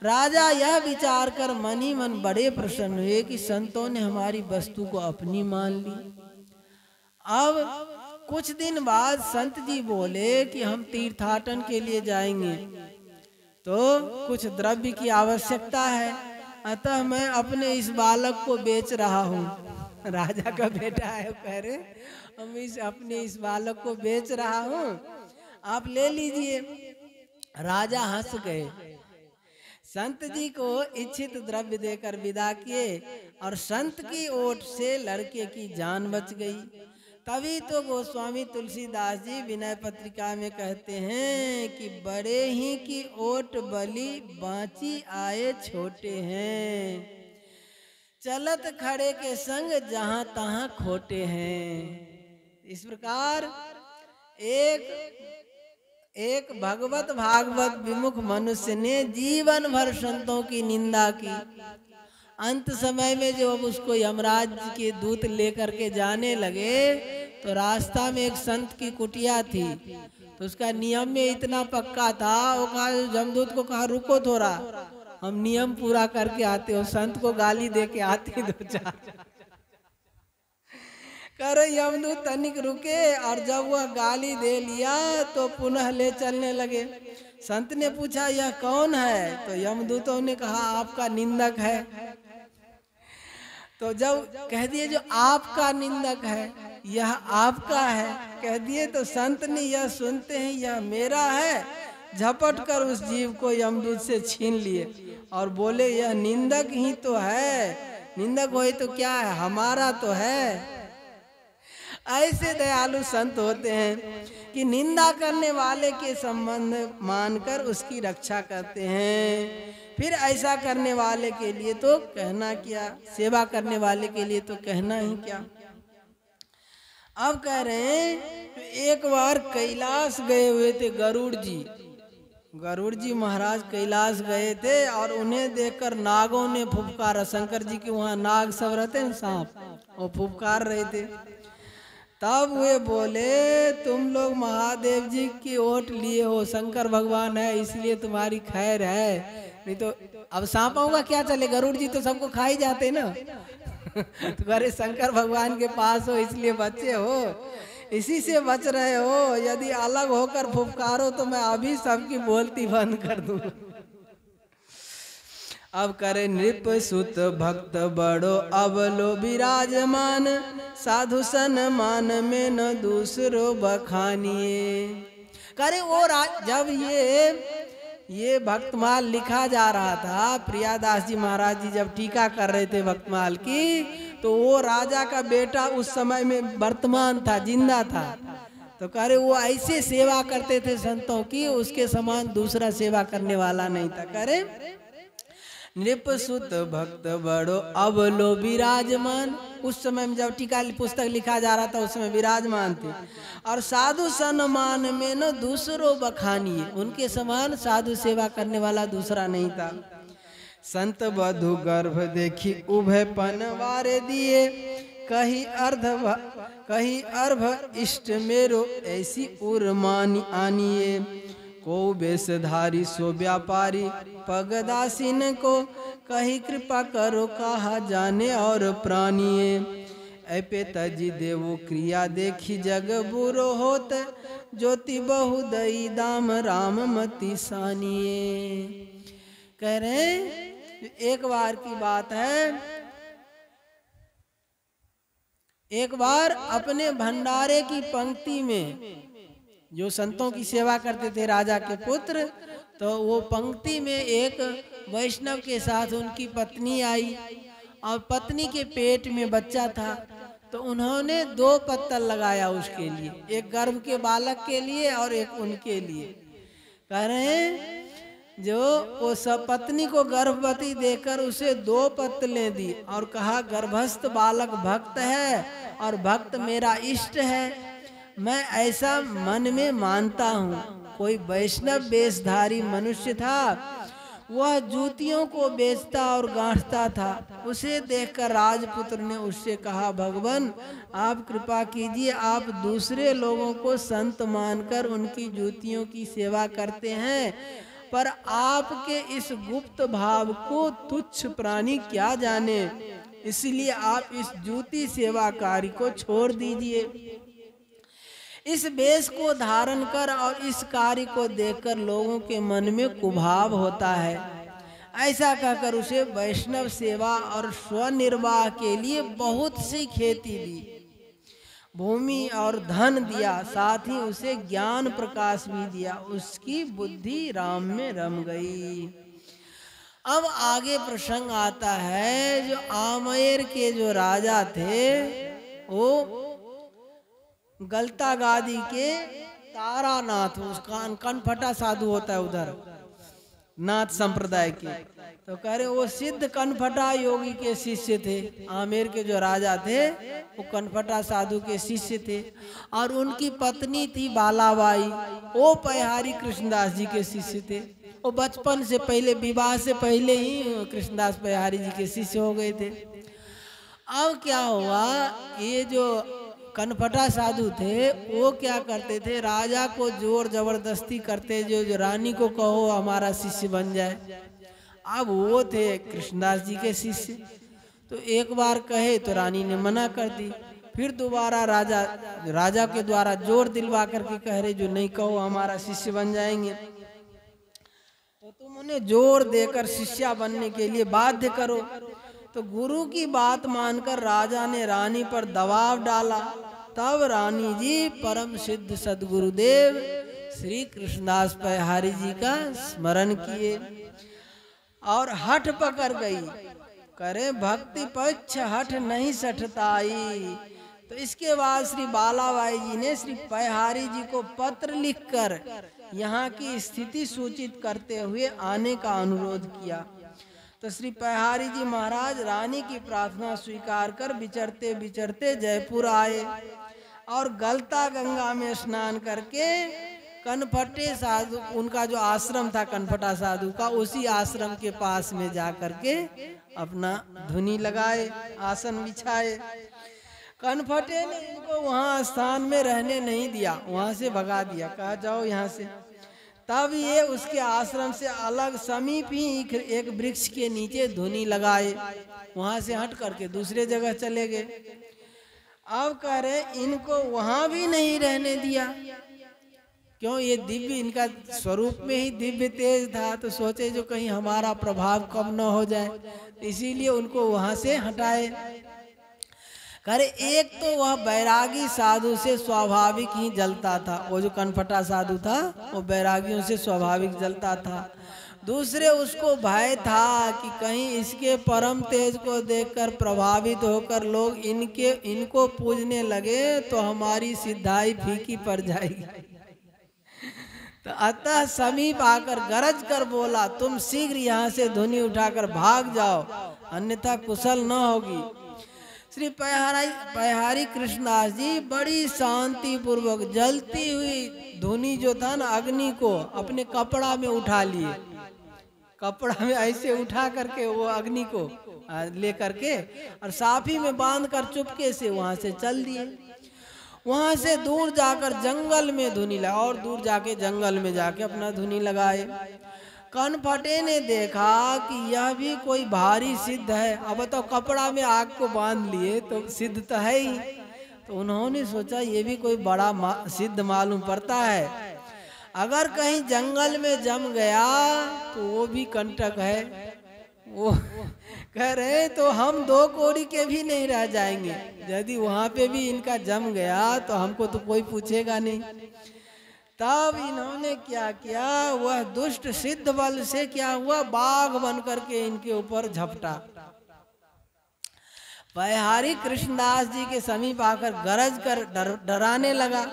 [SPEAKER 1] राजा यह विचार कर मन ही मन बड़े प्रसन्न हुए कि संतों ने हमारी वस्तु को अपनी मान ली। अब कुछ दिन बाद संत जी बोले कि हम तीर्थाटन के लिए जाएंगे तो कुछ द्रव्य की आवश्यकता है, अतः मैं अपने इस बालक को बेच रहा हूँ। राजा का बेटा है, कह रहे हम अपने इस बालक को बेच रहा हूँ, आप ले लीजिए। राजा हंस गए। संत जी को इच्छित द्रव्य देकर विदा किए और संत की ओट से लड़के की जान बच गई। तभी तो गोस्वामी तुलसीदास जी विनय पत्रिका में कहते हैं कि बड़े ही की ओट बलि बाँची आए छोटे हैं, चलत खड़े के संग जहां तहां खोटे हैं। इस प्रकार एक भगवत भागवत विमुख मनुष्य ने जीवन भर संतों की निंदा की। अंत समय में जब उसको यमराज के दूत लेकर के जाने लगे तो रास्ता में एक संत की कुटिया थी, तो उसका नियम में इतना पक्का था, वो कहा यमदूत को कहा रुको थोड़ा, हम नियम पूरा करके आते हो। संत को गाली दे के आते दो चार। कर यमदूत तनिक रुके और जब वह गाली दे लिया तो पुनः ले चलने लगे। संत ने पूछा यह कौन है, तो यमदूतों ने कहा आपका निंदक है। तो जब कह दिए जो आपका निंदक है, यह आपका है कह दिए, तो संत ने यह सुनते हैं यह मेरा है, झपट कर उस जीव को यमदूत से छीन लिए और बोले यह निंदक ही तो है, निंदक हो तो क्या है, हमारा तो है। ऐसे दयालु संत होते हैं कि निंदा करने वाले के संबंध मानकर उसकी रक्षा करते हैं। फिर ऐसा करने वाले के लिए तो कहना क्या, सेवा करने वाले के लिए तो कहना ही क्या। अब कह रहे हैं एक बार कैलाश गए हुए थे गरुड़ जी महाराज कैलाश गए थे और उन्हें देखकर नागों ने फुफकारा। शंकर जी के वहाँ नाग सब रहते हैं सांप, वो फुफकार रहे थे। तब वे बोले तुम लोग महादेव जी की ओट लिए हो, शंकर भगवान है इसलिए तुम्हारी खैर है, नहीं तो अब सांपों का क्या चले, गरुड़ जी तो सबको खा ही जाते ना। तुम्हारे शंकर भगवान के पास हो इसलिए बचे हो, इसी से बच रहे हो। यदि अलग होकर फुफकारो तो मैं अभी सबकी बोलती बंद कर दूं। अब करे नृप सुत भक्त बड़ो अबलो विराजमान, साधु सन्मान में न दूसरो बखानिए। करे वो जब ये भक्तमाल लिखा जा रहा था, प्रियादास जी महाराज जी जब टीका कर रहे थे भक्तमाल की, तो वो राजा का बेटा उस समय में वर्तमान था, जिंदा था। तो कह रहे वो ऐसे सेवा करते थे संतों की, उसके समान दूसरा सेवा करने वाला नहीं था। करे नृप सुत भक्त बड़ो अबलो विराजमान, उस समय में जब टीका पुस्तक लिखा जा रहा था उस समय विराजमान थे। और साधु सन्मान में न दूसरो बखानिए, उनके समान साधु सेवा करने वाला दूसरा नहीं था। संत बधु गर्भ देखी उभय पनवारे दिए, कही अर्भ इष्ट मेरो ऐसी उर्मानी आनिए। को बेसधारी सो व्यापारी पगदासीन को, कही कृपा करो कहा जाने और प्राणिये। ऐपे तजी देवो क्रिया देखी जग बुरो होत, ज्योति बहुदई दाम राम मति सानिये। कह रहे एक बार की बात है, एक बार अपने भंडारे की पंक्ति में जो संतों की सेवा करते थे राजा के पुत्र, तो वो पंक्ति में एक वैष्णव के साथ उनकी पत्नी आई और पत्नी के पेट में बच्चा था, तो उन्होंने 2 पत्तल लगाया उसके लिए, एक गर्भ के बालक के लिए और एक उनके लिए। कह रहे हैं जो वो सब पत्नी को गर्भवती देकर उसे 2 पत्तलें दी और कहा गर्भस्थ बालक भक्त है और भक्त मेरा इष्ट है, मैं ऐसा मन में मानता हूँ। कोई वैष्णव वेशधारी मनुष्य था, वह जूतियों को बेचता और गांठता था। उसे देखकर राजपुत्र ने उससे कहा, भगवान आप कृपा कीजिए, आप दूसरे लोगों को संत मानकर उनकी जूतियों की सेवा करते हैं, पर आपके इस गुप्त भाव को तुच्छ प्राणी क्या जाने, इसलिए आप इस जूती सेवा कार्य को छोड़ दीजिए। इस वेश को धारण कर और इस कार्य को देखकर लोगों के मन में कुभाव होता है। ऐसा कहकर उसे वैष्णव सेवा और स्वनिर्वाह के लिए बहुत सी खेती दी, भूमि और धन दिया, साथ ही उसे ज्ञान प्रकाश भी दिया। उसकी बुद्धि राम में रम गई। अब आगे प्रसंग आता है, जो आमेर के जो राजा थे, वो गलतागादी के तारानाथ, उसका कनफटा साधु होता है उधर नाथ संप्रदाय के, तो कह रहे वो सिद्ध कनफटा योगी के शिष्य थे। आमेर के जो राजा थे वो कनफटा साधु के शिष्य थे, और उनकी पत्नी थी बालाबाई, वो पयहारी कृष्णदास जी के शिष्य थे। वो बचपन से पहले, विवाह से पहले ही कृष्णदास पयहारी जी के शिष्य हो गए थे। अब क्या हुआ, ये जो कनफटा साधु थे वो क्या करते थे, राजा को जोर जबरदस्ती करते, जो रानी को कहो हमारा शिष्य बन जाए। अब वो थे कृष्णदास जी के शिष्य, तो एक बार कहे तो रानी ने मना कर दी, फिर दोबारा राजा के द्वारा जोर दिलवा करके कह रहे जो नहीं कहो हमारा शिष्य बन जाएंगे, तो तुम उन्हें जोर देकर शिष्या बनने के लिए बाध्य करो। तो गुरु की बात मानकर राजा ने रानी पर दबाव डाला। तब रानी जी परम सिद्ध सदगुरुदेव श्री कृष्णदास पयहारी जी का स्मरण किए और हठ पकड़ गई। करे भक्ति पक्ष हठ नहीं सठताई। तो इसके बाद श्री बालाबाई जी ने श्री पयहारी जी को पत्र लिखकर यहाँ की स्थिति सूचित करते हुए आने का अनुरोध किया। तो श्री पयहारी जी महाराज रानी की प्रार्थना स्वीकार कर विचरते विचरते जयपुर आए और गलता गंगा में स्नान करके कनफटे साधु, उनका जो आश्रम था कनफटा साधु का, उसी आश्रम के पास में जा करके अपना धुनी लगाए, आसन बिछाए। कनफटे ने इनको वहाँ स्थान में रहने नहीं दिया, वहाँ से भगा दिया, कहा जाओ यहाँ से। तब ये उसके आश्रम से अलग समीप ही एक वृक्ष के नीचे धुनी लगाए, वहां से हट करके दूसरे जगह चले गए। अब कह रहे इनको वहां भी नहीं रहने दिया, क्यों, ये दिव्य, इनका स्वरूप में ही दिव्य तेज था, तो सोचे जो कहीं हमारा प्रभाव कम न हो जाए, इसीलिए उनको वहां से हटाए। करे एक तो वह बैरागी साधु से स्वाभाविक ही जलता था, वो जो कनफटा साधु था वो बैरागियों से स्वाभाविक जलता था। दूसरे उसको भय था कि कहीं इसके परम तेज को देखकर प्रभावित होकर लोग इनको पूजने लगे तो हमारी सिद्धाई फीकी पड़ जाएगी। तो अतः समीप आकर गरज कर बोला, तुम शीघ्र यहाँ से धुनी उठाकर भाग जाओ, अन्यथा कुशल न होगी। श्री पयहारी कृष्णदास जी बड़ी शांति पूर्वक जलती हुई धुनी जो था ना अग्नि को अपने कपड़ा में उठा लिए, कपड़ा में ऐसे उठा करके वो अग्नि को ले करके और साफी में बांध कर चुपके से वहां से चल दिए। वहां से दूर जाकर जंगल में धुनी लगा, और दूर जाके जंगल में जाके अपना धुनी लगाए। कनफटे ने देखा कि यह भी कोई भारी सिद्ध है, अब तो कपड़ा में आग को बांध लिए तो सिद्ध तो है ही, तो उन्होंने सोचा ये भी कोई बड़ा सिद्ध मालूम पड़ता है, अगर कहीं जंगल में जम गया तो वो भी कंटक है। वो कह रहे तो हम दो कोड़ी के भी नहीं रह जाएंगे, यदि वहां पे भी इनका जम गया तो हमको तो कोई पूछेगा नहीं। तब इन्होंने क्या किया, वह दुष्ट सिद्ध बल से क्या हुआ, बाघ बन करके इनके ऊपर झपटा। पयहारी कृष्णदास जी के समीप आकर गरज कर डराने लगा,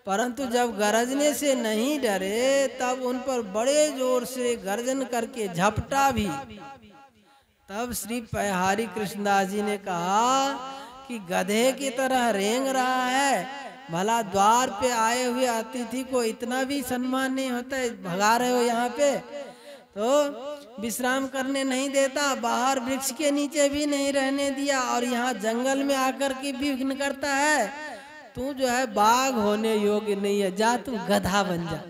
[SPEAKER 1] परंतु जब गरजने से नहीं डरे तब उन पर बड़े जोर से गर्जन करके झपटा भी। तब श्री पयहारी कृष्णदास जी ने कहा कि गधे की तरह रेंग रहा है, भला द्वार पे आए हुए अतिथि को इतना भी सम्मान नहीं होता है, भगा रहे हो यहाँ पे तो विश्राम करने नहीं देता, बाहर वृक्ष के नीचे भी नहीं रहने दिया और यहाँ जंगल में आकर के भी विघ्न करता है। तू जो है बाघ होने योग्य नहीं है, जा तू गधा बन जा।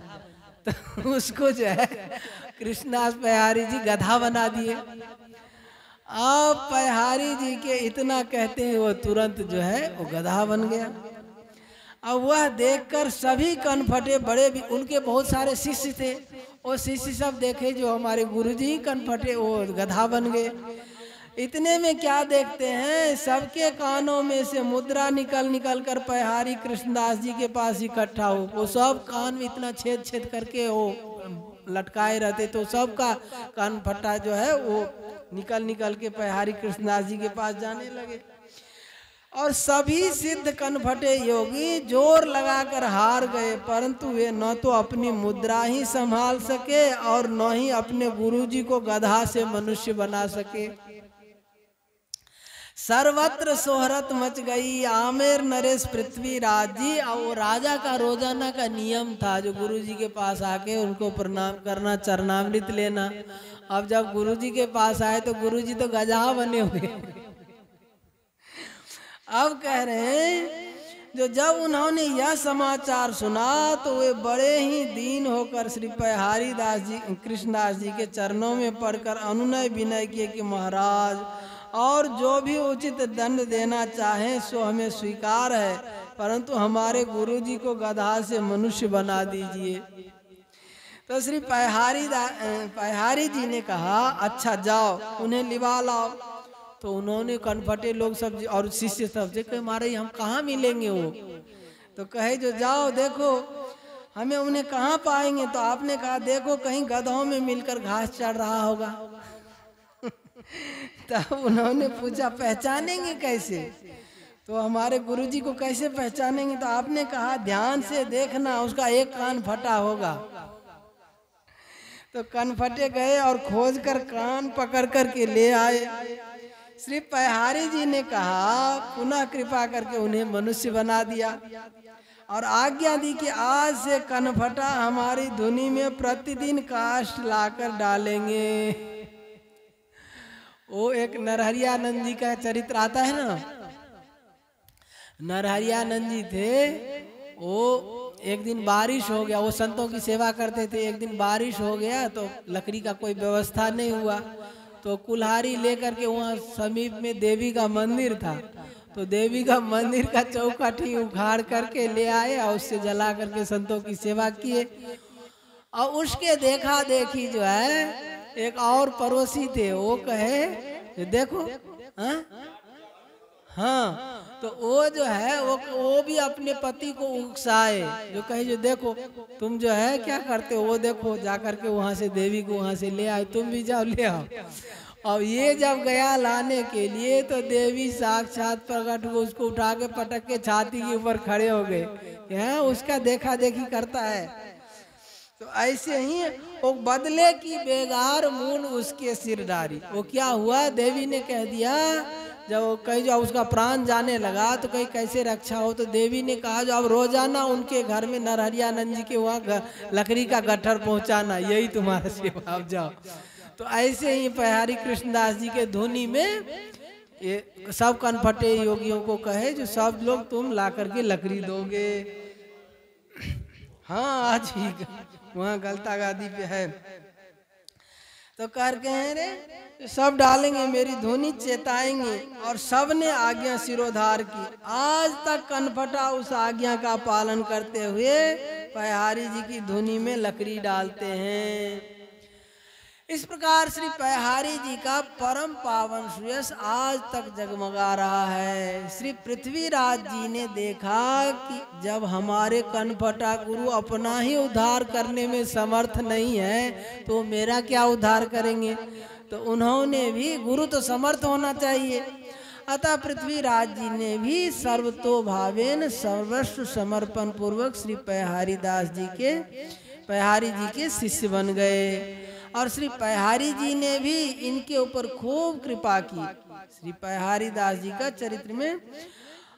[SPEAKER 1] तो उसको जो है कृष्णदास पयहारी जी गधा बना दिए। अब पयहारी जी के इतना कहते हैं वो तुरंत जो है वो गधा बन गया। अब वह देखकर सभी कनफटे, बड़े भी उनके बहुत सारे शिष्य थे, वो शिष्य सब देखे जो हमारे गुरुजी कनफटे, वो गधा बन गए। इतने में क्या देखते हैं, सबके कानों में से मुद्रा निकल कर पयहारी कृष्णदास जी के पास इकट्ठा हो। वो सब कान में इतना छेद छेद करके वो लटकाए रहते, तो सबका कान फटा जो है वो निकल के पयहारी कृष्णदास जी के पास जाने लगे। और सभी सिद्ध कनफटे योगी जोर लगाकर हार गए, परंतु वे न तो अपनी मुद्रा ही संभाल सके और न ही अपने गुरुजी को गधा से मनुष्य बना सके। सर्वत्र सोहरत मच गई, आमेर नरेश पृथ्वीराज जी। और वो राजा का रोजाना का नियम था, जो गुरुजी के पास आके उनको प्रणाम करना, चरणामृत लेना। अब जब गुरुजी के पास आए तो गुरुजी तो गधा बने हुए। अब कह रहे हैं जो जब उन्होंने यह समाचार सुना तो वे बड़े ही दीन होकर श्री पयहारी दास जी, कृष्णदास जी के चरणों में पड़कर अनुनय विनय किए कि महाराज, और जो भी उचित दंड देना चाहें सो हमें स्वीकार है, परंतु हमारे गुरुजी को गधा से मनुष्य बना दीजिए। तो श्री पयहारी जी ने कहा अच्छा जाओ उन्हें लिवा लाओ। तो उन्होंने कनफटे लोग सब और शिष्य सब से कहे महाराज हम कहाँ मिलेंगे वो। तो कहे जो जाओ देखो हमें उन्हें कहाँ पाएंगे। तो आपने कहा देखो कहीं गधों में मिलकर घास चढ़ रहा होगा। तब उन्होंने पूछा पहचानेंगे कैसे, तो हमारे गुरुजी को कैसे पहचानेंगे। तो आपने कहा ध्यान से देखना उसका एक कान फटा होगा। तो कनफटे गए और खोज कर कान पकड़ कर के ले आए। श्री पयहारी जी ने कहा पुनः कृपा करके उन्हें मनुष्य बना दिया और आज्ञा दी कि आज से कनफटा हमारी धुनी में प्रतिदिन काष्ठ लाकर डालेंगे। वो एक नरहरियानंद जी का चरित्र आता है ना, नरहरियानंद जी थे, वो एक दिन बारिश हो गया, वो संतों की सेवा करते थे। एक दिन बारिश हो गया तो लकड़ी का कोई व्यवस्था नहीं हुआ, तो कुल्हाड़ी लेकर के वहाँ समीप में देवी का मंदिर था, तो देवी का मंदिर का चौखट उखाड़ करके ले आए और उससे जला करके संतों की सेवा किए। और उसके देखा देखी जो है एक और पड़ोसी थे, वो कहे देखो हाँ तो वो जो है वो भी अपने पति को उकसाए, जो कहे जो देखो तुम जो है क्या करते हो, वो देखो जा करके वहाँ से देवी को वहाँ से ले आए, तुम भी जाओ ले आओ। अब ये जब गया लाने के लिए तो देवी साक्षात प्रकट हो, उसको उठा के पटक के छाती के ऊपर खड़े हो गए, यहाँ उसका देखा देखी करता है। तो ऐसे ही वो बदले की बेगार मून उसके सिर डारी। वो क्या हुआ, देवी ने कह दिया, जब कहीं जो उसका प्राण जाने लगा तो कहीं कैसे रक्षा हो, तो देवी ने कहा जो अब रोजाना उनके घर में नरहरियानंद जी के वहाँ लकड़ी का गट्ठर पहुँचाना, यही तुम्हारा सेवा, अब जाओ। तो ऐसे ही पयहारी कृष्णदास जी के धुनी में ये सब कनफटे योगियों को कहे जो सब लोग तुम ला करके लकड़ी दोगे। हाँ आज ही वहाँ गलता गादी पे है। तो कर कहे रे सब डालेंगे, मेरी धुनी चेताएंगे, और सब ने आज्ञा सिरोधार की। आज तक कनफटा उस आज्ञा का पालन करते हुए पयहारी जी की धुनी में लकड़ी डालते हैं। इस प्रकार श्री पयहारी जी का परम पावन सुयश आज तक जगमगा रहा है। श्री पृथ्वीराज जी ने देखा कि जब हमारे कनफटा गुरु अपना ही उद्धार करने में समर्थ नहीं है तो मेरा क्या उद्धार करेंगे। तो उन्होंने भी, गुरु तो समर्थ होना चाहिए, अतः पृथ्वीराज जी ने भी सर्वतो भावेन सर्वस्व समर्पण पूर्वक श्री पयहारी जी के शिष्य बन गए। और श्री पयहारी जी ने भी इनके ऊपर खूब कृपा की। श्री पयहारी दास जी का चरित्र में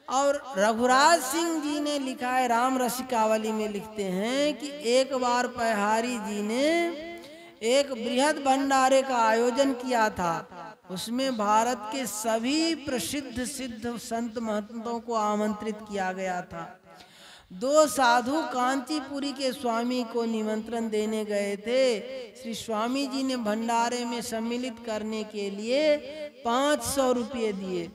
[SPEAKER 1] और रघुराज सिंह जी ने लिखा है, राम रसिकावली में लिखते हैं कि एक बार पहारी जी ने एक बृहद भंडारे का आयोजन किया था। उसमें भारत के सभी प्रसिद्ध सिद्ध संत महंतों को आमंत्रित किया गया था। 2 साधु कांचीपुरी के स्वामी को निमंत्रण देने गए थे। श्री स्वामी जी ने भंडारे में सम्मिलित करने के लिए 500 रुपये दिए।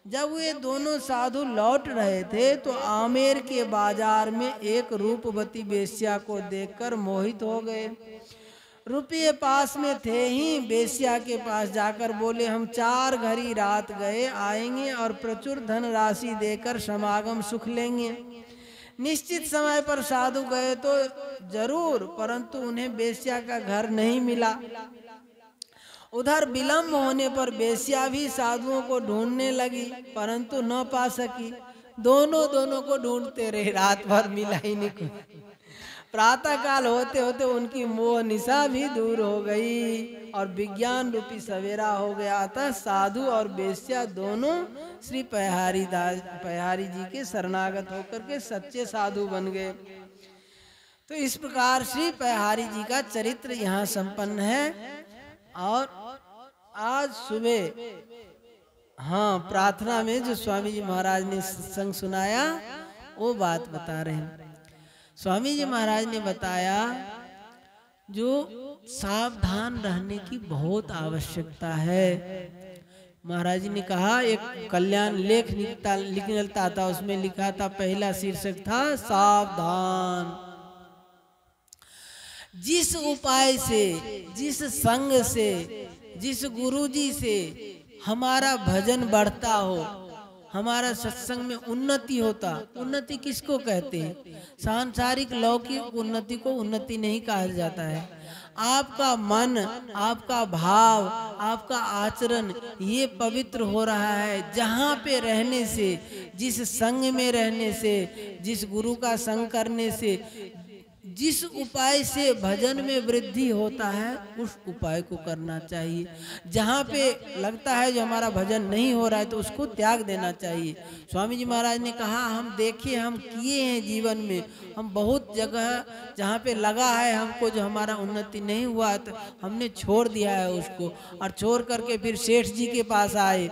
[SPEAKER 1] जब वे दोनों साधु लौट रहे थे तो आमेर के बाजार में एक रूपवती वेश्या को देखकर मोहित हो गए। रुपये पास में थे ही वेश्या के पास जाकर बोले, हम 4 घड़ी रात गए आएंगे और प्रचुर धन राशि देकर समागम सुख लेंगे। निश्चित समय पर साधु गए तो जरूर, परंतु उन्हें वेश्या का घर नहीं मिला। उधर विलम्ब होने पर वेश्या भी साधुओं को ढूंढने लगी, परंतु न पा सकी। दोनों को ढूंढते रहे, रात भर मिला ही नहीं। प्रातः काल होते होते उनकी मोह निशा भी दूर हो गई और विज्ञान रूपी सवेरा हो गया था। साधु और वेश्या दोनों श्री पहारी जी के शरणागत होकर के सच्चे साधु बन गए। तो इस प्रकार श्री पहारी जी का चरित्र यहाँ संपन्न है। और आज सुबह प्रार्थना में जो स्वामी जी महाराज ने सत्संग सुनाया वो बात बता रहे हैं। स्वामी जी महाराज ने बताया जो सावधान रहने की बहुत आवश्यकता है। महाराज जी ने कहा, एक कल्याण लेख निकलता था, उसमें लिखा था, पहला शीर्षक था सावधान। जिस उपाय से, जिस संग से, जिस गुरुजी से हमारा भजन बढ़ता हो, हमारा सत्संग में उन्नति होता। उन्नति किसको कहते हैं? सांसारिक लौकिक उन्नति को उन्नति नहीं कहा जाता है। आपका मन, आपका भाव, आपका आचरण ये पवित्र हो रहा है। जहाँ पे रहने से, जिस संग में रहने से, जिस गुरु का संग करने से, जिस उपाय से भजन में वृद्धि होता है उस उपाय को करना चाहिए। जहाँ पे लगता है जो हमारा भजन नहीं हो रहा है तो उसको त्याग देना चाहिए। स्वामी जी महाराज ने कहा, हम देखे, हम किए हैं जीवन में, हम बहुत जगह जहाँ पे लगा है हमको जो हमारा उन्नति नहीं हुआ तो हमने छोड़ दिया है उसको। और छोड़ करके फिर सेठ जी के पास आए।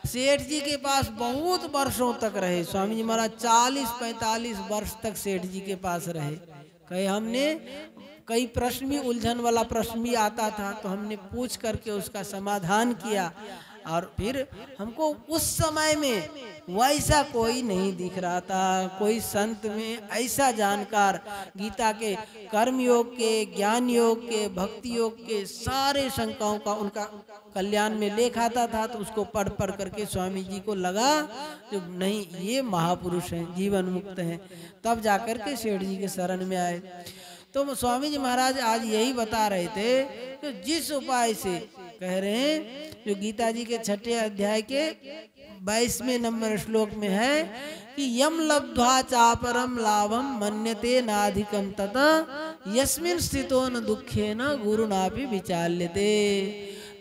[SPEAKER 1] सेठ जी के पास बहुत वर्षों तक रहे। स्वामी जी महाराज 40-45 वर्ष तक सेठ जी के पास रहे। कई प्रश्न भी, उलझन वाला प्रश्न भी आता था तो हमने पूछ करके उसका समाधान किया। और फिर हमको उस समय में वैसा कोई नहीं दिख रहा था, कोई संत में ऐसा जानकार, गीता के कर्म योग के, ज्ञान योग के, भक्ति योग के सारे शंकाओं का उनका कल्याण में लेख आता था। तो उसको पढ़ करके स्वामी जी को लगा जो नहीं, ये महापुरुष हैं, जीवन मुक्त हैं। तब जाकर के सेठ जी के शरण में आए। तो स्वामी जी महाराज आज यही बता रहे थे कि जिस उपाय से, कह रहे हैं जो गीता जी के 6 अध्याय के 22वें नंबर श्लोक में है कि यम लब्ध्वा चापरम लाभम मन्यते नाधिकम तथा यस्मिन् स्थितो न दुखेन गुरुनापि विचाल्यते।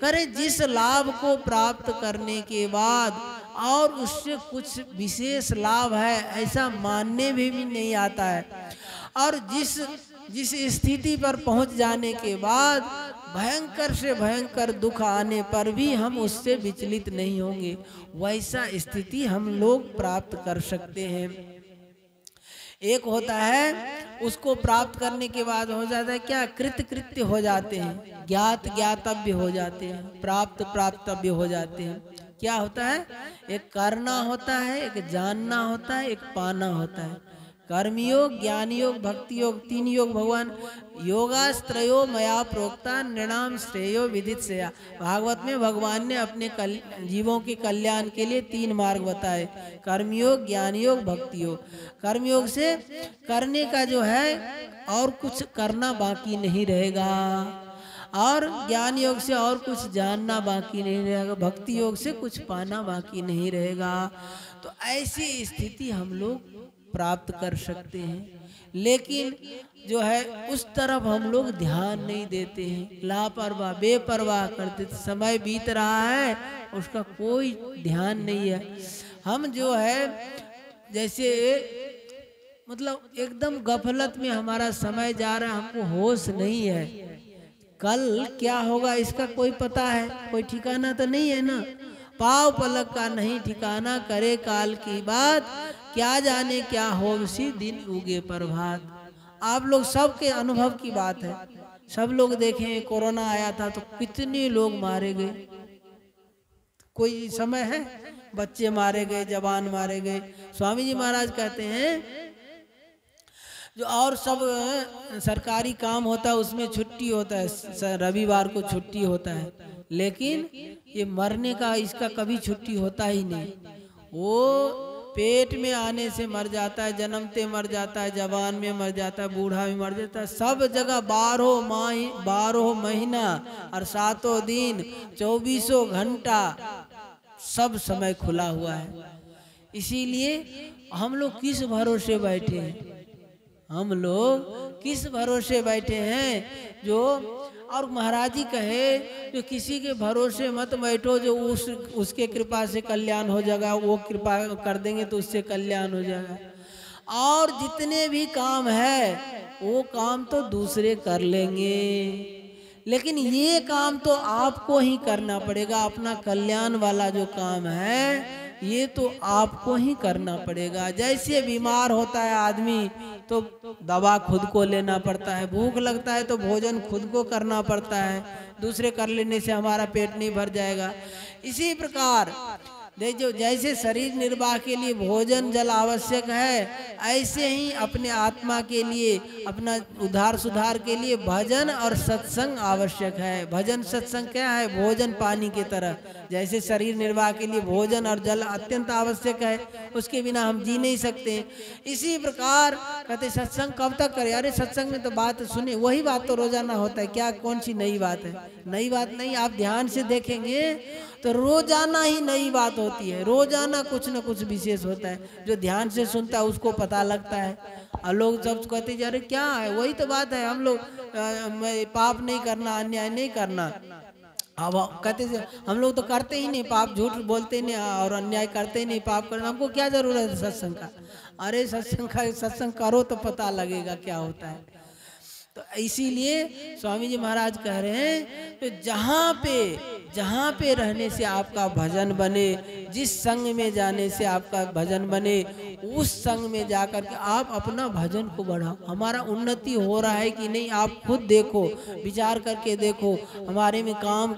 [SPEAKER 1] करे जिस लाभ को प्राप्त करने के बाद और उससे कुछ विशेष लाभ है ऐसा मानने भी नहीं आता है। और जिस स्थिति पर पहुंच जाने के बाद भयंकर से भयंकर दुख आने पर भी हम उससे विचलित नहीं होंगे, वैसा स्थिति हम लोग प्राप्त कर सकते हैं। एक होता है उसको प्राप्त करने के बाद हो जाता है क्या, कृत्य हो जाते हैं, ज्ञातव्य हो जाते हैं, प्राप्तव्य हो जाते हैं। क्या होता है, एक करना होता है, एक जानना होता है, एक पाना होता है। कर्मयोग, ज्ञान योग, भक्ति योग, 3 योग भगवान योगास्त्रयो मया प्रोक्ता नृणाम श्रेयो विदित सेया। भागवत में भगवान ने अपने जीवों के कल्याण के लिए 3 मार्ग बताए, कर्मयोग, ज्ञान योग, भक्ति योग। कर्मयोग से करने का जो है और कुछ करना बाकी नहीं रहेगा, और ज्ञान योग से और कुछ जानना बाकी नहीं रहेगा, भक्ति योग से कुछ पाना बाकी नहीं रहेगा। तो ऐसी स्थिति हम लोग प्राप्त कर सकते हैं, लेकिन जो है उस तरफ हम लोग ध्यान नहीं देते हैं, लापरवाह बेपरवाह करते। समय बीत रहा है उसका कोई ध्यान नहीं है। हम जो है जैसे मतलब एकदम गफलत में हमारा समय जा रहा है, हमको होश नहीं है। कल क्या होगा इसका कोई पता है? कोई ठिकाना तो नहीं है ना। पाव पलक का नहीं ठिकाना, करे काल की बात, क्या जाने क्या हो उसी दिन उगे प्रभात। आप लोग सबके अनुभव की बात है। सब लोग देखें, कोरोना आया था तो कितने लोग मारे गए। कोई समय है, बच्चे मारे गए, जवान मारे गए। स्वामी जी महाराज कहते हैं जो और सब सरकारी काम होता है उसमें छुट्टी होता है, रविवार को छुट्टी होता है, लेकिन ये मरने का इसका कभी छुट्टी होता ही नहीं। वो पेट में आने से मर जाता है, जन्मते मर जाता है, जवान में मर जाता है, बूढ़ा में मर जाता है, सब जगह 12 महीना और 7 दिन 24 घंटा सब समय खुला हुआ है। इसीलिए हम लोग किस भरोसे बैठे हैं? हम लोग किस भरोसे बैठे हैं? जो और महाराज जी कहे जो किसी के भरोसे मत बैठो, जो उसके कृपा से कल्याण हो जाएगा, वो कृपा कर देंगे तो उससे कल्याण हो जाएगा। और जितने भी काम है वो काम तो दूसरे कर लेंगे, लेकिन ये काम तो आपको ही करना पड़ेगा। अपना कल्याण वाला जो काम है ये तो आपको ही करना पड़ेगा। जैसे बीमार होता है आदमी तो दवा खुद को लेना पड़ता है, भूख लगता है तो भोजन खुद को करना पड़ता है, दूसरे कर लेने से हमारा पेट नहीं भर जाएगा। इसी प्रकार जो जैसे शरीर निर्वाह के लिए भोजन जल आवश्यक है, ऐसे ही अपने आत्मा के लिए, अपना उद्धार सुधार के लिए भजन और सत्संग आवश्यक है। भजन सत्संग क्या है? भोजन पानी की तरह। जैसे शरीर निर्वाह के लिए भोजन और जल अत्यंत आवश्यक है, उसके बिना हम जी नहीं सकते। इसी प्रकार कहते सत्संग कब तक करें? अरे सत्संग में तो बात सुने, वही बात तो रोजाना होता है। क्या कौन सी नई बात है? नई बात नहीं। आप ध्यान से देखेंगे तो रोजाना ही नई बात होती है, रोजाना कुछ न कुछ विशेष होता है। जो ध्यान से सुनता है उसको पता लगता है। और लोग जब कहते अरे क्या है, वही तो बात है, हम लोग पाप नहीं करना, अन्याय नहीं करना। अब कहते हम लोग तो करते ही नहीं पाप, झूठ बोलते नहीं और अन्याय करते ही नहीं, पाप करना, हमको क्या जरूरत है सत्संग का? अरे सत्संग करो तो पता लगेगा क्या होता है। तो इसीलिए स्वामी जी महाराज कह रहे हैं तो जहाँ पे रहने से आपका भजन बने, जिस संग में जाने से आपका भजन बने, उस संग में जाकर के आप अपना भजन को बढ़ाओ। हमारा उन्नति हो रहा है कि नहीं आप खुद देखो, विचार करके देखो। हमारे में काम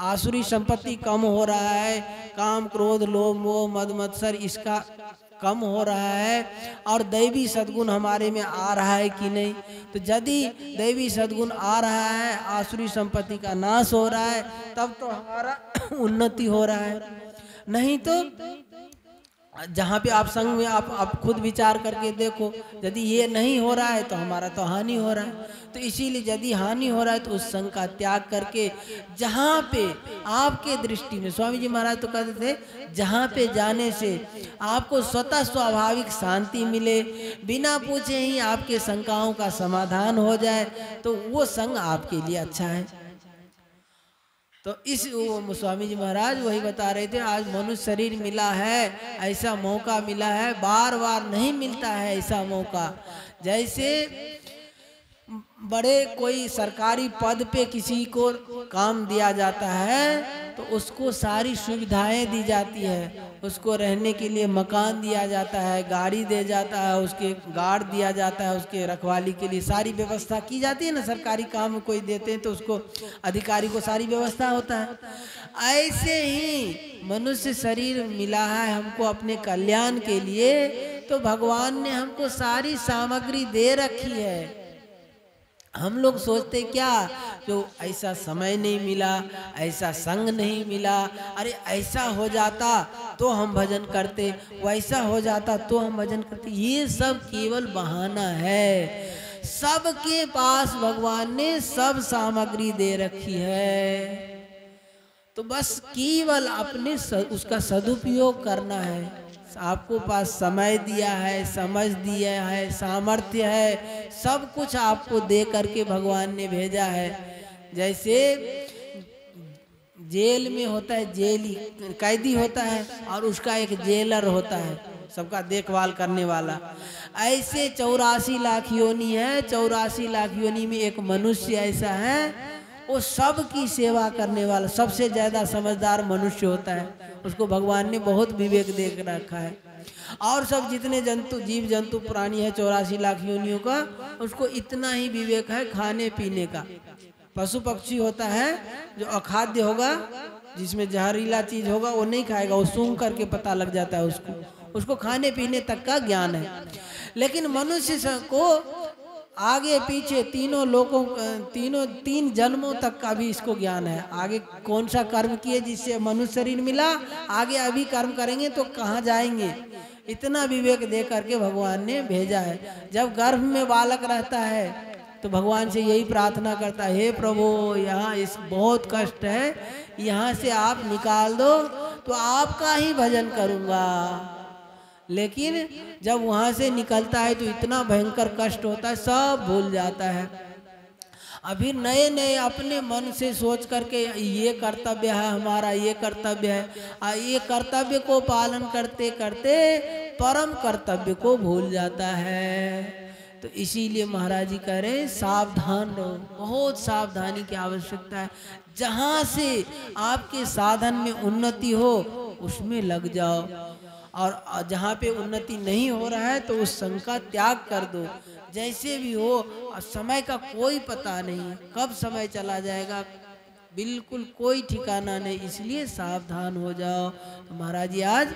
[SPEAKER 1] आसुरी संपत्ति कम हो रहा है, काम क्रोध लोभ मोह मद मत्सर इसका कम हो रहा है, और दैवी सद्गुण हमारे में आ रहा है कि नहीं? तो यदि दैवी सद्गुण आ रहा है, आसुरी संपत्ति का नाश हो रहा है, तब तो हमारा उन्नति हो रहा है। नहीं तो जहाँ पे आप संग में आप खुद विचार करके देखो, यदि ये नहीं हो रहा है तो हमारा तो हानि हो रहा है। तो इसीलिए यदि हानि हो रहा है तो उस संग का त्याग करके जहाँ पे आपके दृष्टि में, स्वामी जी महाराज तो कहते थे जहाँ पे जाने से आपको स्वतः स्वाभाविक शांति मिले, बिना पूछे ही आपके शंकाओं का समाधान हो जाए, तो वो संग आपके लिए अच्छा है। तो इस स्वामी जी महाराज वही बता रहे थे, आज मनुष्य शरीर मिला है, ऐसा मौका मिला है, बार बार नहीं मिलता है ऐसा मौका। जैसे बड़े कोई सरकारी पद पे किसी को काम दिया जाता है तो उसको सारी सुविधाएं दी जाती है, उसको रहने के लिए मकान दिया जाता है, गाड़ी दे जाता है, उसके गार्ड दिया जाता है, उसके रखवाली के लिए सारी व्यवस्था की जाती है ना। सरकारी काम कोई देते हैं तो उसको अधिकारी को सारी व्यवस्था होता है। ऐसे ही मनुष्य शरीर मिला है हमको अपने कल्याण के लिए, तो भगवान ने हमको सारी सामग्री दे रखी है। हम लोग सोचते क्या, जो ऐसा समय नहीं मिला, ऐसा संग नहीं मिला, अरे ऐसा हो जाता तो हम भजन करते, वैसा हो जाता तो हम भजन करते। ये सब केवल बहाना है। सबके पास भगवान ने सब सामग्री दे रखी है, तो बस केवल अपने उसका सदुपयोग करना है। आपको पास समय दिया है, समझ दिया है, सामर्थ्य है, सब कुछ आपको दे करके भगवान ने भेजा है। जैसे जेल में होता है जेली, कैदी होता है, और उसका एक जेलर होता है, सबका देखभाल करने वाला। ऐसे 84 लाख योनि है, 84 लाख योनि में एक मनुष्य ऐसा है, वो सबकी सेवा करने वाला, सबसे ज्यादा समझदार मनुष्य होता है। उसको भगवान ने बहुत विवेक दे रखा है। और सब जितने जंतु, जीव जंतु प्राणी है 84 लाख योनियों का, उसको इतना ही विवेक है खाने पीने का। पशु पक्षी होता है जो अखाद्य होगा, जिसमें जहरीला चीज होगा वो नहीं खाएगा, वो सूंघ करके पता लग जाता है उसको खाने पीने तक का ज्ञान है। लेकिन मनुष्य को आगे पीछे तीनों लोगों, तीन जन्मों तक का भी इसको ज्ञान है। आगे कौन सा कर्म किए जिससे मनुष्य शरीर मिला, आगे अभी कर्म करेंगे तो कहाँ जाएंगे, इतना विवेक दे करके भगवान ने भेजा है। जब गर्भ में बालक रहता है तो भगवान से यही प्रार्थना करता है, हे प्रभु यहाँ इस बहुत कष्ट है, यहाँ से आप निकाल दो तो आपका ही भजन करूँगा। लेकिन जब वहाँ से निकलता है तो इतना भयंकर कष्ट होता है, सब भूल जाता है। अभी नए नए अपने मन से सोच करके ये कर्तव्य है हमारा, ये कर्तव्य है, ये कर्तव्य को पालन करते करते परम कर्तव्य को भूल जाता है। तो इसीलिए महाराज जी कह रहे हैं सावधान रहो, बहुत सावधानी की आवश्यकता है। जहाँ से आपके साधन में उन्नति हो उसमें लग जाओ, और जहाँ पे उन्नति नहीं हो रहा है तो उस संग का त्याग कर दो। जैसे भी हो, समय का कोई पता नहीं, कब समय चला जाएगा बिल्कुल कोई ठिकाना नहीं, इसलिए सावधान हो जाओ। तो महाराज जी आज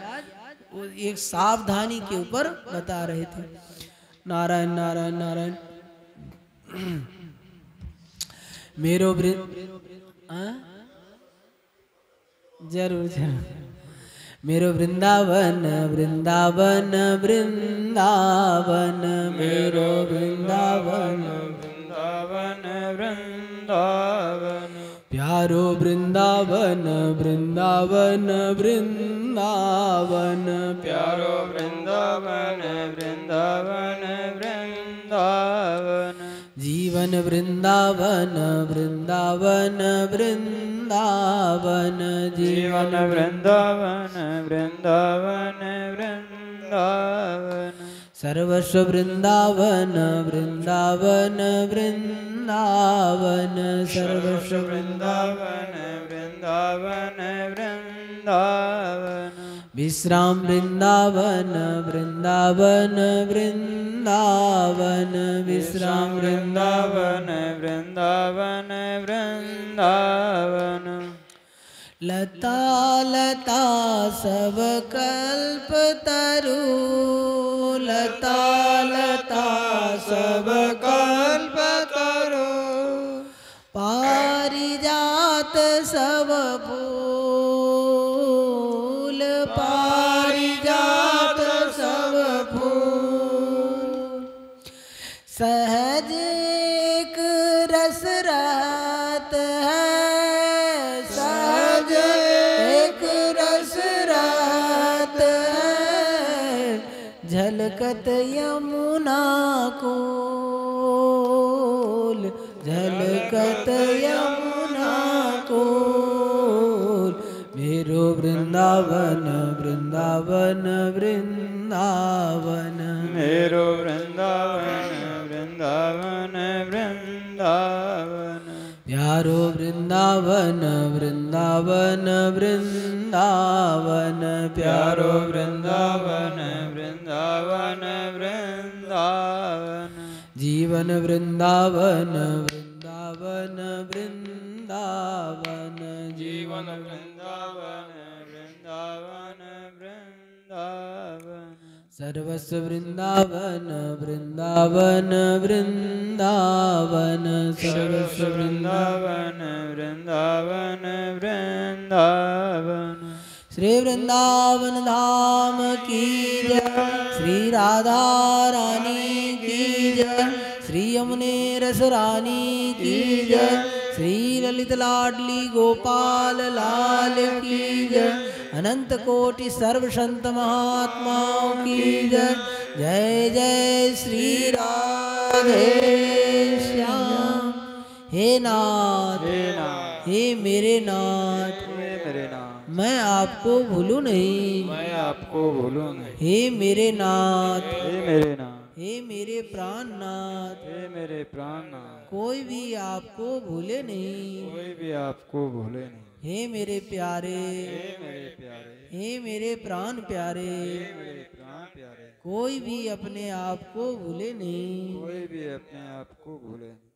[SPEAKER 1] एक सावधानी के ऊपर बता रहे थे। नारायण नारायण नारायण। मेरो जरूर जरूर। मेरो वृंदावन वृंदावन वृंदावन, मेरो वृंदावन
[SPEAKER 2] वृंदावन वृंदावन,
[SPEAKER 1] प्यारो वृंदावन वृंदावन वृंदावन,
[SPEAKER 2] प्यारो वृंदावन वृंदावन वृंदावन,
[SPEAKER 1] जीवन वृंदावन वृंदावन वृंदावन,
[SPEAKER 2] जीवन वृंदावन वृंदावन वृंदावन,
[SPEAKER 1] सर्वस्व वृंदावन वृंदावन वृंदावन, सर्वस्व
[SPEAKER 2] वृंदावन वृंदावन वृंदावन,
[SPEAKER 1] विश्राम वृंदावन वृंदावन वृंदावन, विश्राम
[SPEAKER 2] वृंदावन वृंदावन वृंदावन,
[SPEAKER 1] लता लता सब कल्प तरु, लता लता सब
[SPEAKER 2] कल्प तरु,
[SPEAKER 1] पारिजात सब फूल, पारिजात सब फूल, सहज एक रस रहत है, सहज एक रस रहत है, झलकत यमुना कोल, झलकत यमुना कोल, मेरो वृंदावन वृंदावन वृंदावन,
[SPEAKER 2] मेरो वृंदावन वृंदावन वृंदावन,
[SPEAKER 1] प्यारो वृंदावन वृंदावन वृंदावन,
[SPEAKER 2] प्यारो वृंदावन वृंदावन वृंदावन,
[SPEAKER 1] जीवन वृंदावन वृंदावन वृंदावन,
[SPEAKER 2] जीवन वृंदावन वृंदावन वृंदावन,
[SPEAKER 1] सर्वस्व वृंदावन वृंदावन वृंदावन, सर्वस्व
[SPEAKER 2] वृंदावन वृंदावन वृंदावन,
[SPEAKER 1] श्री वृंदावन धाम की जय, श्री राधा रानी की जय, श्री यमुने रस रानी की जय, श्री ललित लाडली गोपाल लाल की जय, अनंत कोटि सर्व संत महात्माओं की जय। जय जय श्री राधे श्याम। हे नाथ
[SPEAKER 2] हे नाथ
[SPEAKER 1] हे मेरे नाथ
[SPEAKER 2] हे मेरे नाथ
[SPEAKER 1] मैं आपको भूलूं नहीं।
[SPEAKER 2] मैं आपको भूलूं नहीं।
[SPEAKER 1] हे मेरे नाथ
[SPEAKER 2] हे मेरे नाथ
[SPEAKER 1] हे मेरे प्राणनाथ
[SPEAKER 2] हे मेरे प्राणनाथ
[SPEAKER 1] कोई भी आपको भूले नहीं।
[SPEAKER 2] कोई भी आपको भूले नहीं।
[SPEAKER 1] हे मेरे प्यारे
[SPEAKER 2] हे मेरे प्यारे
[SPEAKER 1] हे मेरे प्राण प्यारे
[SPEAKER 2] हे मेरे प्राण प्यारे
[SPEAKER 1] कोई भी अपने आप को भूले नहीं।
[SPEAKER 2] कोई भी अपने आप को भूले नहीं।